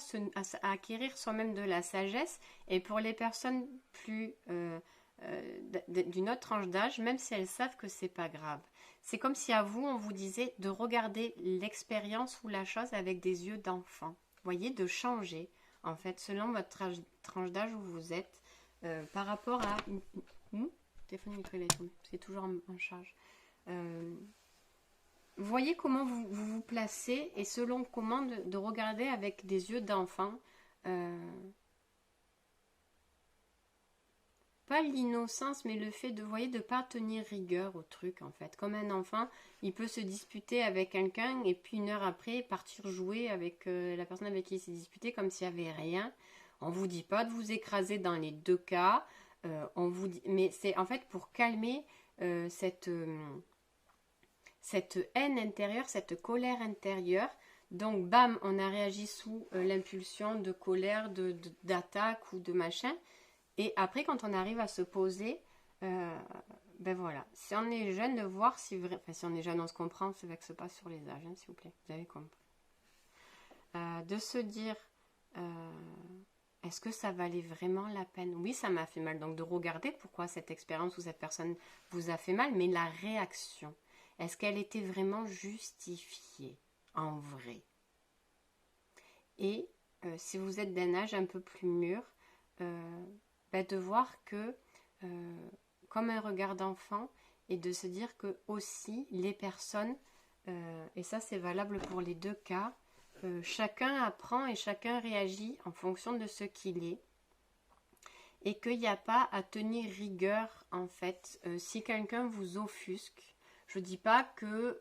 [SPEAKER 1] à acquérir soi-même de la sagesse. Et pour les personnes plus d'une autre tranche d'âge, même si elles savent que c'est pas grave, c'est comme si à vous, on vous disait de regarder l'expérience ou la chose avec des yeux d'enfant. Vous voyez, de changer, en fait, selon votre tranche d'âge où vous êtes, par rapport à... téléphone micro c'est toujours en charge. Vous voyez comment vous placez et selon comment de regarder avec des yeux d'enfant. Pas l'innocence, mais le fait de, voyez, de pas tenir rigueur au truc, en fait. Comme un enfant, il peut se disputer avec quelqu'un et puis une heure après partir jouer avec la personne avec qui il s'est disputé comme s'il n'y avait rien. On vous dit pas de vous écraser dans les deux cas. On vous dit, mais c'est en fait pour calmer cette haine intérieure, cette colère intérieure. Donc, bam, on a réagi sous l'impulsion de colère, d'attaque ou de machin. Et après, quand on arrive à se poser, ben voilà. Si on est jeune, de voir si vrai... Enfin, si on est jeune, on se comprend, on ne se vexe pas sur les âges, hein, s'il vous plaît. Vous avez compris. De se dire, est-ce que ça valait vraiment la peine? Oui, ça m'a fait mal. Donc, de regarder pourquoi cette expérience ou cette personne vous a fait mal, mais la réaction. Est-ce qu'elle était vraiment justifiée, en vrai? Et si vous êtes d'un âge un peu plus mûr, de voir que, comme un regard d'enfant, et de se dire que aussi les personnes, et ça c'est valable pour les deux cas, chacun apprend et chacun réagit en fonction de ce qu'il est. Et qu'il n'y a pas à tenir rigueur en fait. Si quelqu'un vous offusque, je dis pas que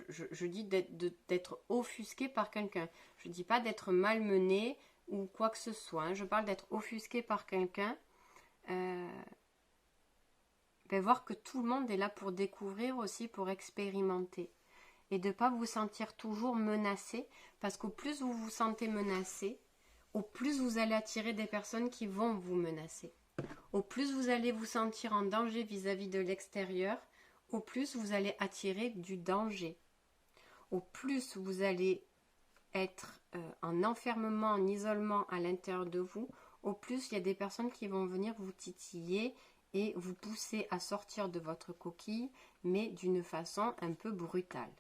[SPEAKER 1] je dis d'être offusqué par quelqu'un. Je dis pas d'être malmené ou quoi que ce soit. Hein. Je parle d'être offusqué par quelqu'un. Voir que tout le monde est là pour découvrir aussi, pour expérimenter. Et de ne pas vous sentir toujours menacé. Parce qu'au plus vous vous sentez menacé, au plus vous allez attirer des personnes qui vont vous menacer. Au plus vous allez vous sentir en danger vis-à-vis de l'extérieur, au plus vous allez attirer du danger. Au plus vous allez être en enfermement, en isolement à l'intérieur de vous, au plus il y a des personnes qui vont venir vous titiller et vous pousser à sortir de votre coquille, mais d'une façon un peu brutale.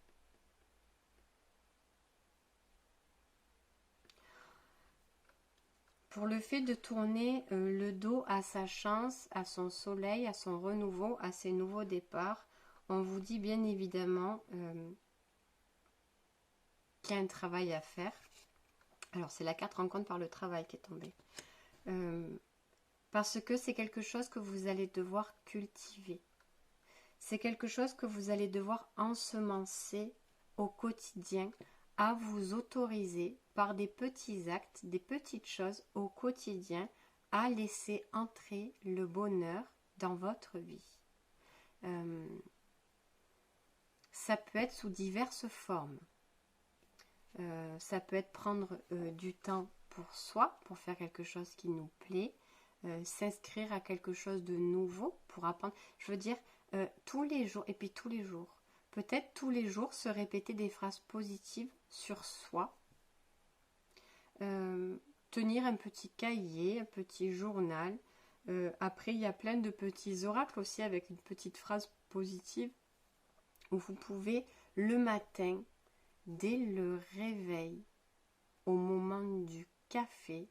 [SPEAKER 1] Pour le fait de tourner le dos à sa chance, à son soleil, à son renouveau, à ses nouveaux départs, on vous dit bien évidemment qu'il y a un travail à faire. Alors c'est la carte rencontre par le travail qui est tombée. Parce que c'est quelque chose que vous allez devoir cultiver. C'est quelque chose que vous allez devoir ensemencer au quotidien, à vous autoriser par des petits actes, des petites choses au quotidien, à laisser entrer le bonheur dans votre vie. Ça peut être sous diverses formes. Ça peut être prendre du temps pour soi, pour faire quelque chose qui nous plaît, s'inscrire à quelque chose de nouveau pour apprendre. Je veux dire, tous les jours, et puis tous les jours, peut-être tous les jours se répéter des phrases positives sur soi, tenir un petit cahier, un petit journal. Après, il y a plein de petits oracles aussi avec une petite phrase positive où vous pouvez le matin, dès le réveil, au moment du café,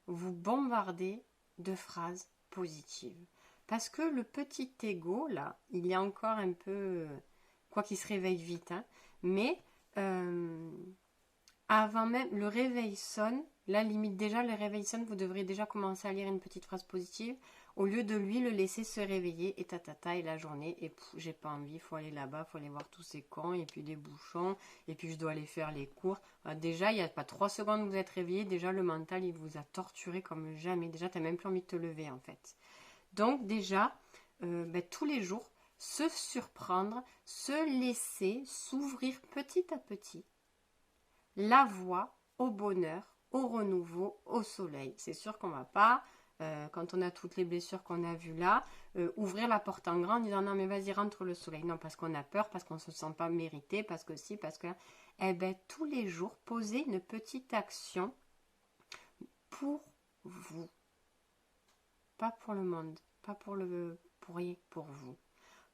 [SPEAKER 1] vous bombarder de phrases positives. Parce que le petit ego, là, il est encore un peu... quoi qu'il se réveille vite, hein, mais avant même, le réveil sonne, là, limite déjà, le réveil sonne, vous devriez déjà commencer à lire une petite phrase positive, au lieu de lui le laisser se réveiller, et et la journée, et j'ai pas envie, il faut aller là-bas, il faut aller voir tous ces cons, et puis des bouchons, et puis je dois aller faire les cours. Déjà, il n'y a pas 3 secondes que vous êtes réveillé, déjà le mental, il vous a torturé comme jamais, déjà, tu n'as même plus envie de te lever, en fait. Donc déjà, tous les jours, se surprendre, se laisser s'ouvrir petit à petit la voie au bonheur, au renouveau, au soleil. C'est sûr qu'on ne va pas, quand on a toutes les blessures qu'on a vues là, ouvrir la porte en grand en disant non mais vas-y rentre le soleil. Non, parce qu'on a peur, parce qu'on ne se sent pas mérité, parce que si, parce que... tous les jours, posez une petite action pour vous. Pas pour le monde, pas pour rien, pour vous.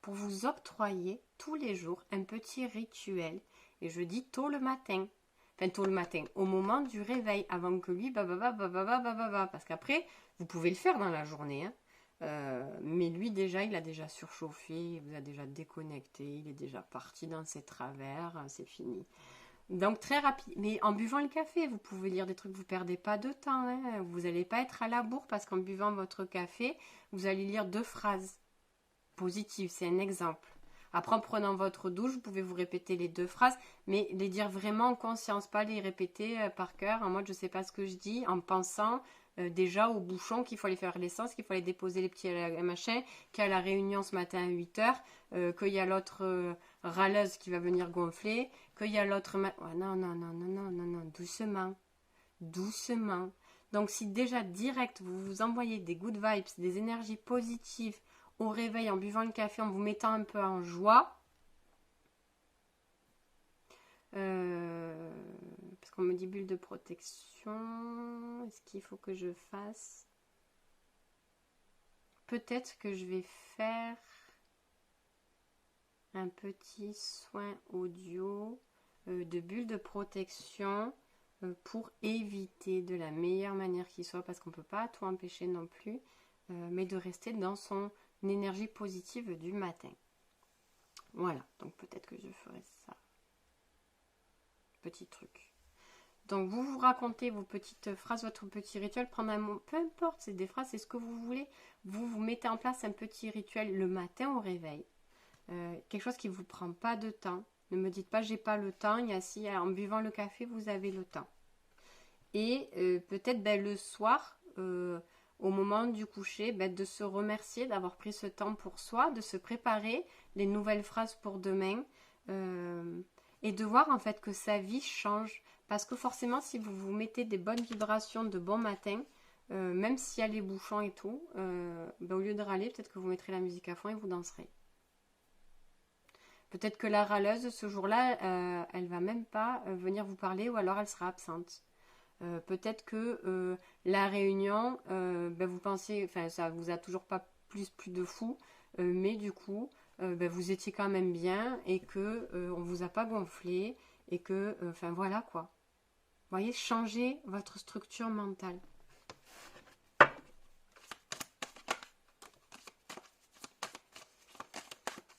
[SPEAKER 1] Pour vous octroyer tous les jours un petit rituel. Et je dis tôt le matin. Enfin, tôt le matin, au moment du réveil, avant que lui, parce qu'après, vous pouvez le faire dans la journée, hein. Mais lui, déjà, il a déjà surchauffé, il vous a déjà déconnecté, il est déjà parti dans ses travers, c'est fini. Donc, très rapide. Mais en buvant le café, vous pouvez lire des trucs, vous ne perdez pas de temps, hein. Vous n'allez pas être à la bourre parce qu'en buvant votre café, vous allez lire 2 phrases positives, c'est un exemple. Après, en prenant votre douche, vous pouvez vous répéter les 2 phrases, mais les dire vraiment en conscience, pas les répéter par cœur, en mode je sais pas ce que je dis, en pensant déjà au bouchon qu'il faut aller faire l'essence, qu'il faut aller déposer les petits machins, qu'il y a la réunion ce matin à 8h, qu'il y a l'autre râleuse qui va venir gonfler, qu'il y a l'autre... non, doucement, doucement. Donc si déjà direct vous vous envoyez des good vibes, des énergies positives, au réveil, en buvant le café, en vous mettant un peu en joie. Parce qu'on me dit bulle de protection. Est-ce qu'il faut que je fasse? Peut-être que je vais faire un petit soin audio de bulle de protection pour éviter de la meilleure manière qui soit, parce qu'on ne peut pas tout empêcher non plus, mais de rester dans son énergie positive du matin. Voilà, donc peut-être que je ferai ça. Petit truc. Donc vous vous racontez vos petites phrases, votre petit rituel, prendre un mot, peu importe, c'est des phrases, c'est ce que vous voulez. Vous vous mettez en place un petit rituel le matin au réveil. Quelque chose qui ne vous prend pas de temps. Ne me dites pas j'ai pas le temps, il y a si en buvant le café vous avez le temps. Et peut-être le soir, au moment du coucher, de se remercier d'avoir pris ce temps pour soi, de se préparer les nouvelles phrases pour demain et de voir en fait que sa vie change. Parce que forcément, si vous vous mettez des bonnes vibrations de bon matin, même s'il y a les bouchons et tout, au lieu de râler, peut-être que vous mettrez la musique à fond et vous danserez. Peut-être que la râleuse, ce jour-là, elle va même pas venir vous parler ou alors elle sera absente. Peut-être que la réunion, vous pensez, enfin ça vous a toujours pas plus de fou, mais du coup, vous étiez quand même bien et que on vous a pas gonflé et que, enfin voilà quoi. Vous voyez, changez votre structure mentale.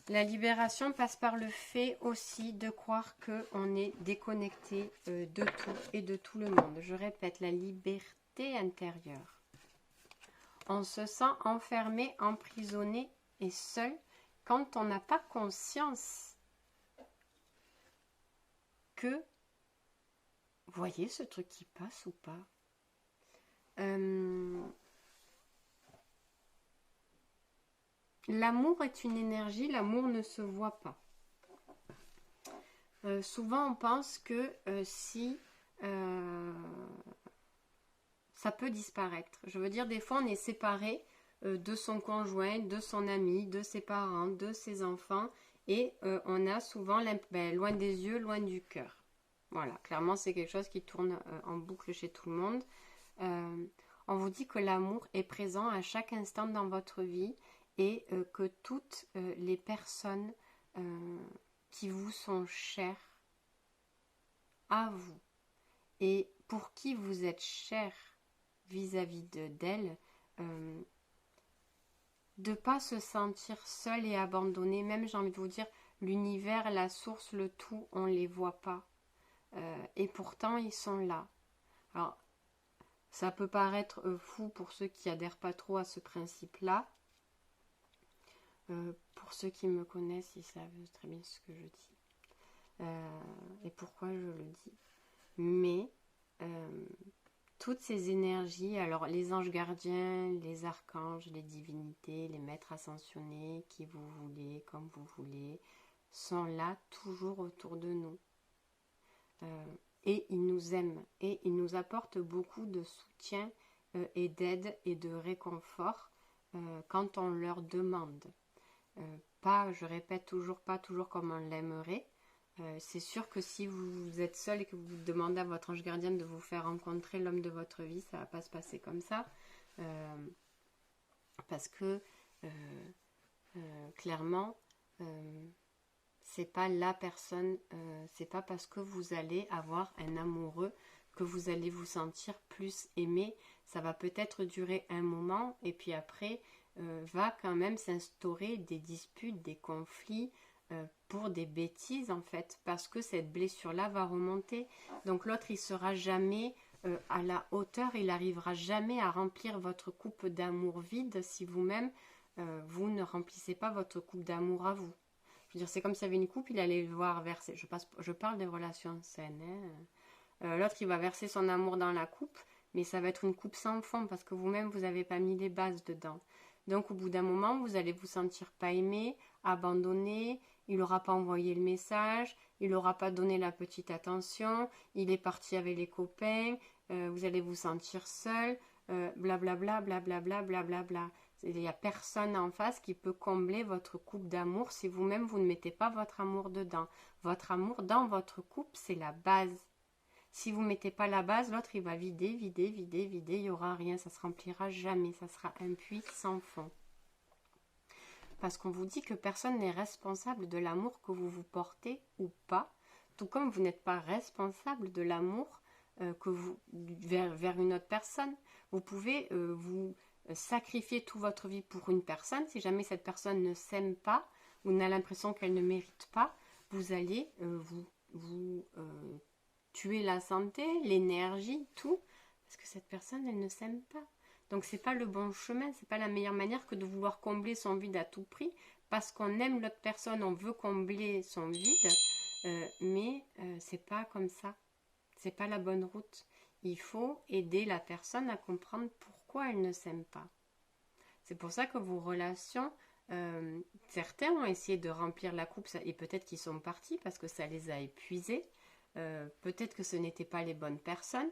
[SPEAKER 1] La libération passe par le fait aussi de croire qu'on est déconnecté de tout et de tout le monde. Je répète, la liberté intérieure. On se sent enfermé, emprisonné et seul quand on n'a pas conscience que, vous voyez ce truc qui passe ou pas? L'amour est une énergie, l'amour ne se voit pas. Souvent on pense que si ça peut disparaître. Je veux dire, des fois on est séparé de son conjoint, de son ami, de ses parents, de ses enfants et on a souvent loin des yeux, loin du cœur. Voilà, clairement c'est quelque chose qui tourne en boucle chez tout le monde. On vous dit que l'amour est présent à chaque instant dans votre vie et que toutes les personnes qui vous sont chères à vous et pour qui vous êtes cher vis-à-vis d'elles, de ne pas se sentir seul et abandonné, même j'ai envie de vous dire, l'univers, la source, le tout, on ne les voit pas. Et pourtant, ils sont là. Alors, ça peut paraître fou pour ceux qui adhèrent pas trop à ce principe-là. Pour ceux qui me connaissent, ils savent très bien ce que je dis. Et pourquoi je le dis. Mais toutes ces énergies, alors les anges gardiens, les archanges, les divinités, les maîtres ascensionnés, qui vous voulez, comme vous voulez, sont là toujours autour de nous. Et ils nous aiment et ils nous apportent beaucoup de soutien et d'aide et de réconfort quand on leur demande. Pas, je répète toujours, pas toujours comme on l'aimerait. C'est sûr que si vous êtes seul et que vous demandez à votre ange gardien de vous faire rencontrer l'homme de votre vie, ça ne va pas se passer comme ça. Parce que clairement, c'est pas la personne, c'est pas parce que vous allez avoir un amoureux que vous allez vous sentir plus aimé. Ça va peut-être durer un moment et puis après va quand même s'instaurer des disputes, des conflits pour des bêtises en fait, parce que cette blessure-là va remonter. Donc l'autre il sera jamais à la hauteur, il n'arrivera jamais à remplir votre coupe d'amour vide si vous-même vous ne remplissez pas votre coupe d'amour à vous. Je veux dire, c'est comme s'il y avait une coupe, il allait voir verser. Je parle des relations saines. L'autre, il va verser son amour dans la coupe, mais ça va être une coupe sans fond parce que vous-même, vous n'avez pas mis les bases dedans. Donc, au bout d'un moment, vous allez vous sentir pas aimé, abandonné. Il n'aura pas envoyé le message, il n'aura pas donné la petite attention, il est parti avec les copains, vous allez vous sentir seul, blablabla, blablabla, blablabla. Il n'y a personne en face qui peut combler votre coupe d'amour si vous-même vous ne mettez pas votre amour dedans. Votre amour dans votre coupe, c'est la base. Si vous ne mettez pas la base, l'autre il va vider, vider, vider, vider, il n'y aura rien, ça ne se remplira jamais, ça sera un puits sans fond. Parce qu'on vous dit que personne n'est responsable de l'amour que vous vous portez ou pas, tout comme vous n'êtes pas responsable de l'amour vers une autre personne. Vous pouvez vous sacrifier toute votre vie pour une personne. Si jamais cette personne ne s'aime pas ou n'a l'impression qu'elle ne mérite pas, vous allez vous tuer la santé, l'énergie, tout, parce que cette personne, elle ne s'aime pas. Donc c'est pas le bon chemin, c'est pas la meilleure manière que de vouloir combler son vide à tout prix, parce qu'on aime l'autre personne, on veut combler son vide, mais c'est pas comme ça, c'est pas la bonne route. Il faut aider la personne à comprendre pourquoi elle ne s'aime pas. C'est pour ça que vos relations, certains ont essayé de remplir la coupe et peut-être qu'ils sont partis parce que ça les a épuisés. Peut-être que ce n'étaient pas les bonnes personnes.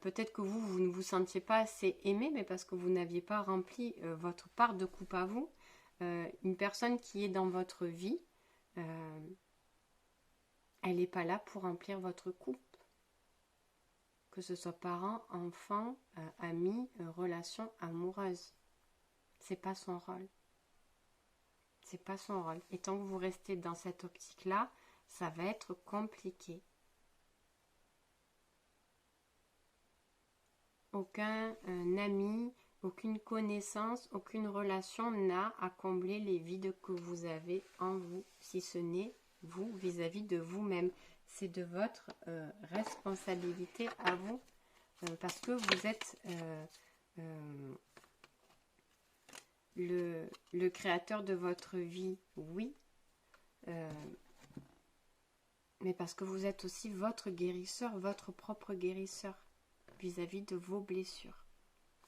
[SPEAKER 1] Peut-être que vous ne vous sentiez pas assez aimé, mais parce que vous n'aviez pas rempli votre part de coupe à vous. Une personne qui est dans votre vie, elle n'est pas là pour remplir votre coupe. Que ce soit parents, enfants, amis, relations amoureuses. C'est pas son rôle. C'est pas son rôle. Et tant que vous restez dans cette optique-là, ça va être compliqué. Aucun ami, aucune connaissance, aucune relation n'a à combler les vides que vous avez en vous, si ce n'est vous vis-à-vis de vous-même. C'est de votre responsabilité à vous, parce que vous êtes le créateur de votre vie, oui, mais parce que vous êtes aussi votre guérisseur, votre propre guérisseur vis-à-vis de vos blessures.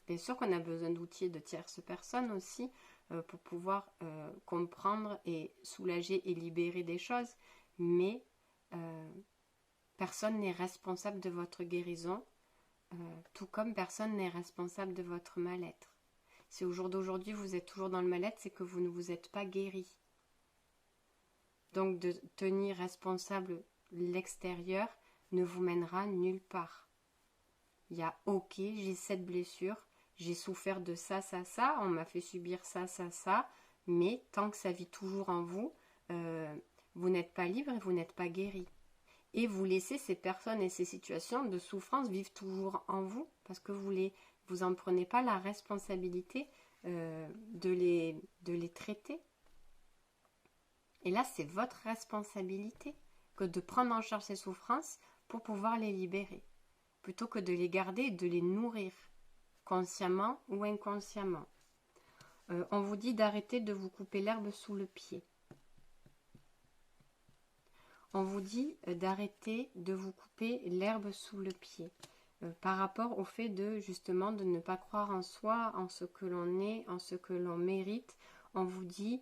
[SPEAKER 1] Bien sûr qu'on a besoin d'outils et de tierces personnes aussi pour pouvoir comprendre et soulager et libérer des choses, mais personne n'est responsable de votre guérison, tout comme personne n'est responsable de votre mal-être. Si au jour d'aujourd'hui vous êtes toujours dans le mal-être, c'est que vous ne vous êtes pas guéri. Donc de tenir responsable l'extérieur ne vous mènera nulle part. Il y a ok, j'ai cette blessure, j'ai souffert de ça, ça, ça, on m'a fait subir ça, ça, ça, mais tant que ça vit toujours en vous, vous n'êtes pas libre et vous n'êtes pas guéri. Et vous laissez ces personnes et ces situations de souffrance vivre toujours en vous, parce que vous en prenez pas la responsabilité de les traiter. Et là, c'est votre responsabilité que de prendre en charge ces souffrances pour pouvoir les libérer, plutôt que de les garder et de les nourrir, consciemment ou inconsciemment. On vous dit d'arrêter de vous couper l'herbe sous le pied. On vous dit d'arrêter de vous couper l'herbe sous le pied. Par rapport au fait de justement de ne pas croire en soi, en ce que l'on est, en ce que l'on mérite. On vous dit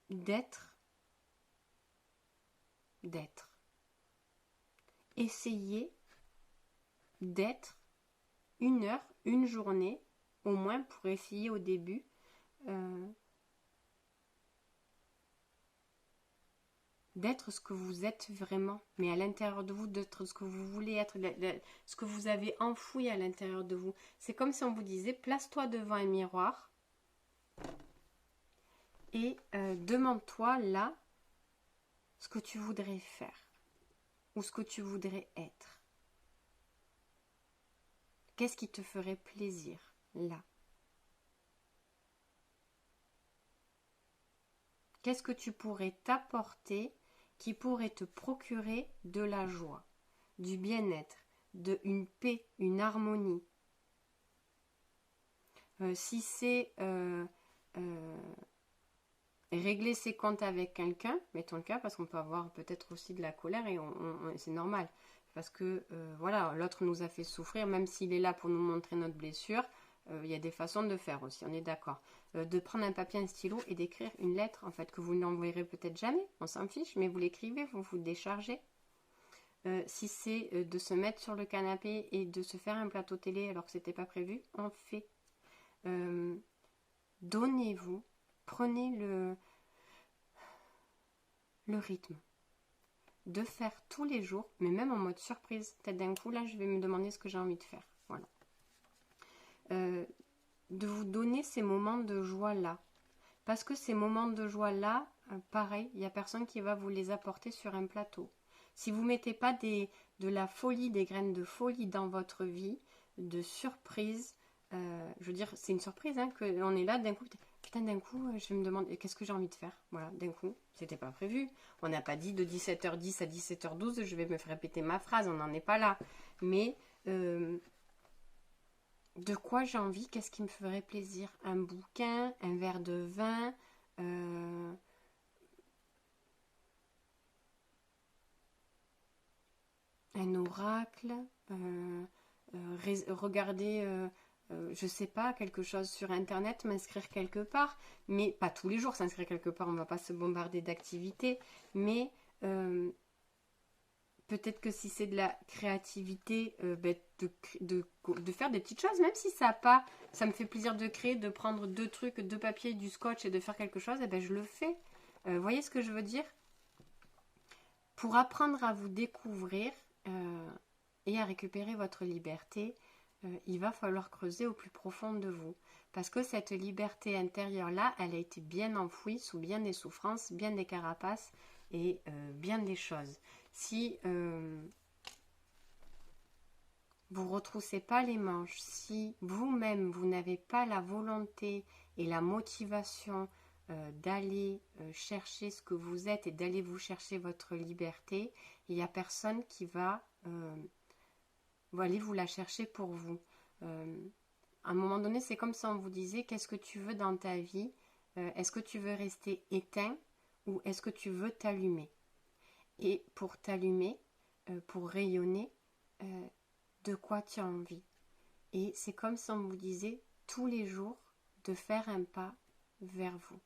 [SPEAKER 1] d'être. Essayez d'être 1 heure, une journée, au moins pour essayer au début, d'être ce que vous êtes vraiment, mais à l'intérieur de vous, d'être ce que vous voulez être, ce que vous avez enfoui à l'intérieur de vous. C'est comme si on vous disait, place-toi devant un miroir et demande-toi là ce que tu voudrais faire ou ce que tu voudrais être. Qu'est-ce qui te ferait plaisir là? Qu'est-ce que tu pourrais t'apporter qui pourrait te procurer de la joie, du bien-être, une paix, une harmonie? Si c'est régler ses comptes avec quelqu'un, mettons le cas, parce qu'on peut avoir peut-être aussi de la colère et c'est normal. Parce que voilà, l'autre nous a fait souffrir, même s'il est là pour nous montrer notre blessure, il y a des façons de faire aussi, on est d'accord. De prendre un papier, un stylo et d'écrire une lettre, en fait, que vous n'envoyerez peut-être jamais, on s'en fiche, mais vous l'écrivez, vous vous déchargez. Si c'est de se mettre sur le canapé et de se faire un plateau télé alors que c'était pas prévu, on fait. Donnez-vous, prenez le rythme de faire tous les jours, mais même en mode surprise. Peut-être d'un coup, là, je vais me demander ce que j'ai envie de faire. Voilà. De vous donner ces moments de joie-là. Parce que ces moments de joie-là, pareil, il n'y a personne qui va vous les apporter sur un plateau. Si vous ne mettez pas de la folie, des graines de folie dans votre vie, de surprise, je veux dire, c'est une surprise, hein, qu'on est là d'un coup, putain, d'un coup, je me demande, qu'est-ce que j'ai envie de faire? Voilà, d'un coup, c'était pas prévu. On n'a pas dit de 17h10 à 17h12, je vais me faire répéter ma phrase, on n'en est pas là. Mais de quoi j'ai envie? Qu'est-ce qui me ferait plaisir? Un bouquin, un verre de vin, un oracle, regarder, je sais pas, quelque chose sur internet, m'inscrire quelque part, mais pas tous les jours s'inscrire quelque part, on va pas se bombarder d'activités, mais peut-être que si c'est de la créativité, de faire des petites choses, même si ça a pas, ça me fait plaisir de créer, de prendre deux trucs, deux papiers, du scotch et de faire quelque chose, et ben je le fais. Voyez ce que je veux dire? Pour apprendre à vous découvrir et à récupérer votre liberté, il va falloir creuser au plus profond de vous. Parce que cette liberté intérieure-là, elle a été bien enfouie sous bien des souffrances, bien des carapaces et bien des choses. Si vous ne retroussez pas les manches, si vous-même vous n'avez pas la volonté et la motivation d'aller chercher ce que vous êtes et d'aller vous chercher votre liberté, il n'y a personne qui va aller vous la chercher pour vous. À un moment donné, c'est comme si on vous disait qu'est-ce que tu veux dans ta vie? Est-ce que tu veux rester éteint ou est-ce que tu veux t'allumer? Et pour t'allumer, pour rayonner, de quoi tu as envie? Et c'est comme si on vous disait tous les jours de faire un pas vers vous.